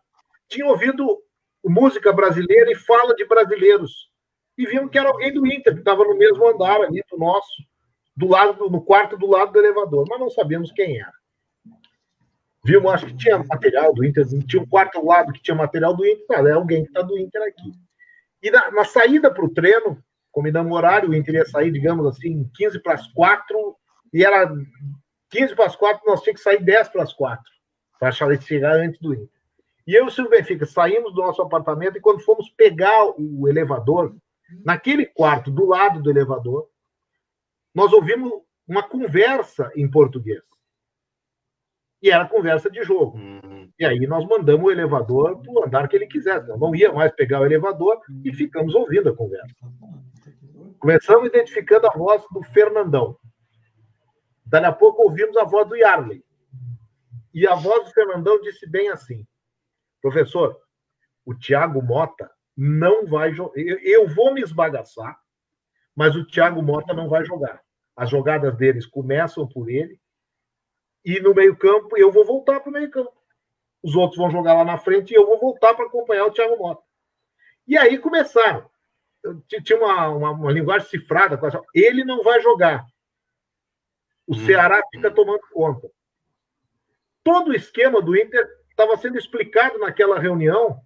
tinha ouvido música brasileira e fala de brasileiros. E vimos que era alguém do Inter, que estava no mesmo andar ali do nosso, no quarto do lado do elevador, mas não sabíamos quem era. Vimos, acho que tinha material do Inter, tinha um quarto ao lado que tinha material do Inter, é alguém que está do Inter aqui. E na saída para o treino, combinamos o horário, o Inter ia sair, digamos assim, 15 para as 4, e era 15 para as 4, nós tínhamos que sair 10 para as 4, para chegar antes do Inter. E eu e o Silvio Benfica saímos do nosso apartamento e quando fomos pegar o elevador, naquele quarto do lado do elevador, nós ouvimos uma conversa em português. E era conversa de jogo. E aí nós mandamos o elevador para o andar que ele quisesse. Nós não ia mais pegar o elevador e ficamos ouvindo a conversa. Começamos identificando a voz do Fernandão. Dali a pouco ouvimos a voz do Yarley. E a voz do Fernandão disse bem assim: professor, o Thiago Motta não vai jogar. Eu vou me esbagaçar, mas o Thiago Motta não vai jogar. As jogadas deles começam por ele, e no meio-campo eu vou voltar para o meio-campo. Os outros vão jogar lá na frente e eu vou voltar para acompanhar o Thiago Motta. E aí começaram. Tinha uma linguagem cifrada. Ele não vai jogar. O Ceará fica tomando conta. Todo o esquema do Inter estava sendo explicado naquela reunião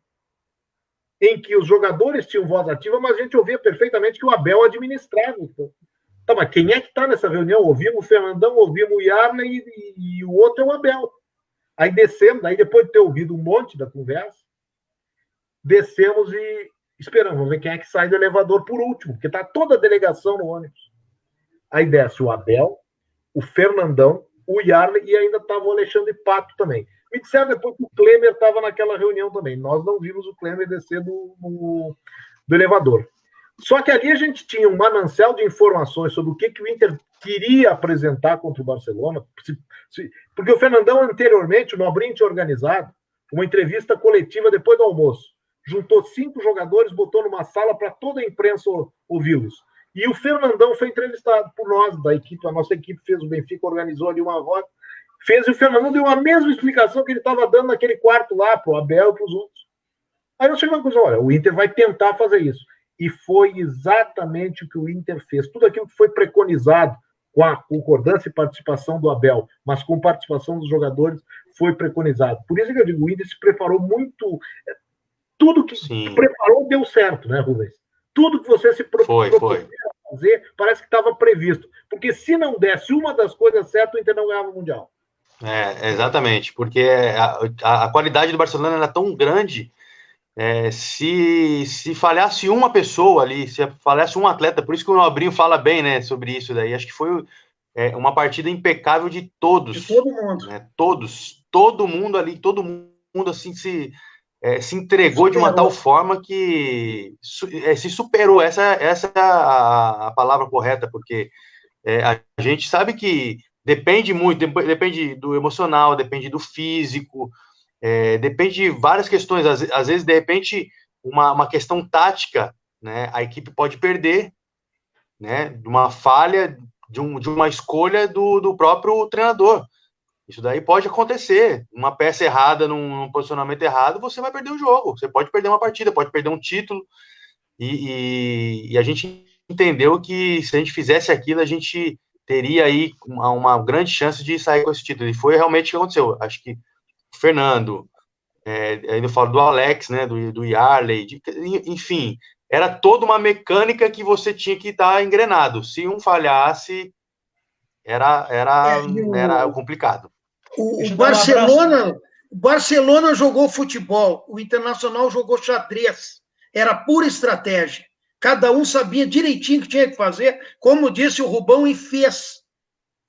em que os jogadores tinham voz ativa, mas a gente ouvia perfeitamente que o Abel administrava. Tá, mas quem é que está nessa reunião? Ouvimos o Fernandão, ouvimos o Yarley e o outro é o Abel. Aí descemos, aí depois de ter ouvido um monte da conversa, descemos e esperamos, vamos ver quem é que sai do elevador por último, porque está toda a delegação no ônibus. Aí desce o Abel, o Fernandão, o Yarley e ainda estava o Alexandre Pato também. Me disseram depois que o Klemer estava naquela reunião também. Nós não vimos o Klemer descer do elevador. Só que ali a gente tinha um manancial de informações sobre o que o Inter queria apresentar contra o Barcelona, porque o Fernandão anteriormente, o Nobrinho tinha organizado uma entrevista coletiva depois do almoço. Juntou 5 jogadores, botou numa sala para toda a imprensa ouvi-los. E o Fernandão foi entrevistado por nós, da equipe, a nossa equipe fez, o Benfica organizou ali uma voz, fez, e o Fernandão deu a mesma explicação que ele estava dando naquele quarto lá, para o Abel e para os outros. Aí nós chegamos a conclusão, olha, o Inter vai tentar fazer isso. E foi exatamente o que o Inter fez. Tudo aquilo que foi preconizado, com a concordância e participação do Abel, mas com participação dos jogadores, foi preconizado. Por isso que eu digo, o Inter se preparou muito. Tudo que preparou deu certo, né, Rubens? Tudo que você se propôs a fazer, parece que estava previsto. Porque se não desse uma das coisas certas, o Inter não ganhava o Mundial. Exatamente, porque a qualidade do Barcelona era tão grande se falhasse uma pessoa ali, se falhasse um atleta, por isso que o Nobrinho fala bem, né, sobre isso daí, acho que foi uma partida impecável de todos. De todo mundo. Né, todo mundo ali, todo mundo assim se entregou de uma tal forma que se superou. Essa é a palavra correta, porque a gente sabe que depende muito, depende do emocional, depende do físico, depende de várias questões. Às vezes, de repente, uma questão tática, né, a equipe pode perder, né, de uma falha, de uma escolha do próprio treinador. Isso daí pode acontecer. Uma peça errada, num posicionamento errado, você vai perder o jogo. Você pode perder uma partida, pode perder um título. E a gente entendeu que se a gente fizesse aquilo, a gente teria aí uma grande chance de sair com esse título. E foi realmente o que aconteceu. Acho que o Fernando, ainda falo do Alex, né, do Yarley, enfim, era toda uma mecânica que você tinha que estar engrenado. Se um falhasse, era complicado. O Barcelona jogou futebol, o Internacional jogou xadrez. Era pura estratégia. Cada um sabia direitinho o que tinha que fazer, como disse o Rubão, e fez.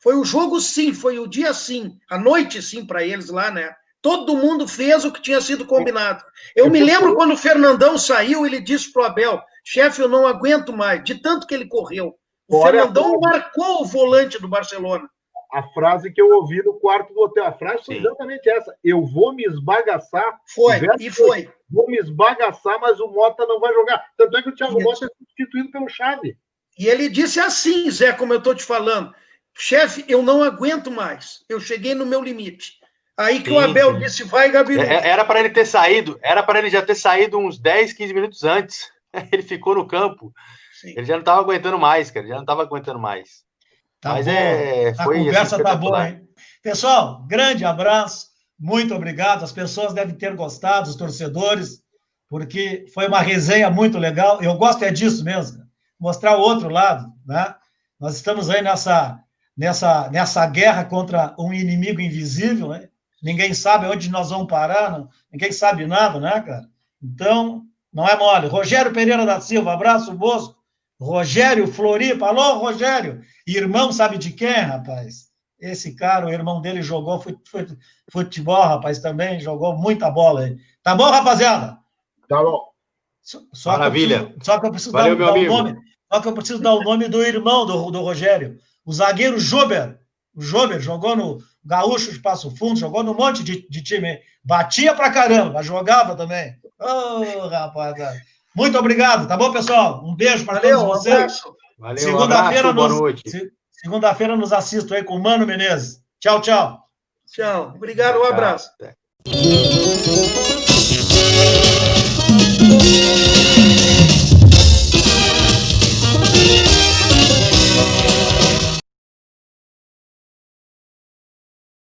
Foi o jogo sim, foi o dia sim, a noite sim para eles lá, né? Todo mundo fez o que tinha sido combinado. Eu me lembro quando o Fernandão saiu, ele disse pro Abel, chefe, eu não aguento mais, de tanto que ele correu. O Fernandão marcou o volante do Barcelona. A frase que eu ouvi no quarto do hotel, a frase foi exatamente essa. Eu vou me esbagaçar. Foi. Vou me esbagaçar, mas o Mota não vai jogar. Tanto é que o Thiago Mota é substituído pelo Xavi. E ele disse assim, Zé, como eu estou te falando, chefe, eu não aguento mais. Eu cheguei no meu limite. Aí que o Abel disse, vai, Gabiru. Era para ele ter saído, era para ele já ter saído uns 10, 15 minutos antes. Ele ficou no campo. Sim. Ele já não estava aguentando mais, cara. Já não estava aguentando mais. Tá. Mas a conversa tá boa, hein? Pessoal, grande abraço. Muito obrigado. As pessoas devem ter gostado, os torcedores, porque foi uma resenha muito legal. Eu gosto disso mesmo, mostrar o outro lado, né? Nós estamos aí nessa guerra contra um inimigo invisível, né? Ninguém sabe onde nós vamos parar, não? Ninguém sabe nada, né, cara? Então, não é mole. Rogério Pereira da Silva, abraço, Bosco. Rogério Floripa, alô, Rogério. Irmão sabe de quem, rapaz? Esse cara, o irmão dele jogou futebol, rapaz, também jogou muita bola aí. Tá bom, rapaziada? Tá bom. Maravilha. Só que eu preciso dar o nome. Só que eu preciso dar o nome do irmão do Rogério. O zagueiro Jober. O Jober jogou no Gaúcho de Passo Fundo, jogou num monte de time. Batia pra caramba, jogava também. Ô, rapaziada. Muito obrigado, tá bom, pessoal? Um beijo para todos vocês. Valeu, segunda-feira, boa noite. Segunda-feira nos assisto aí com o Mano Menezes. Tchau, tchau. Tchau. Obrigado, um abraço. Tchau.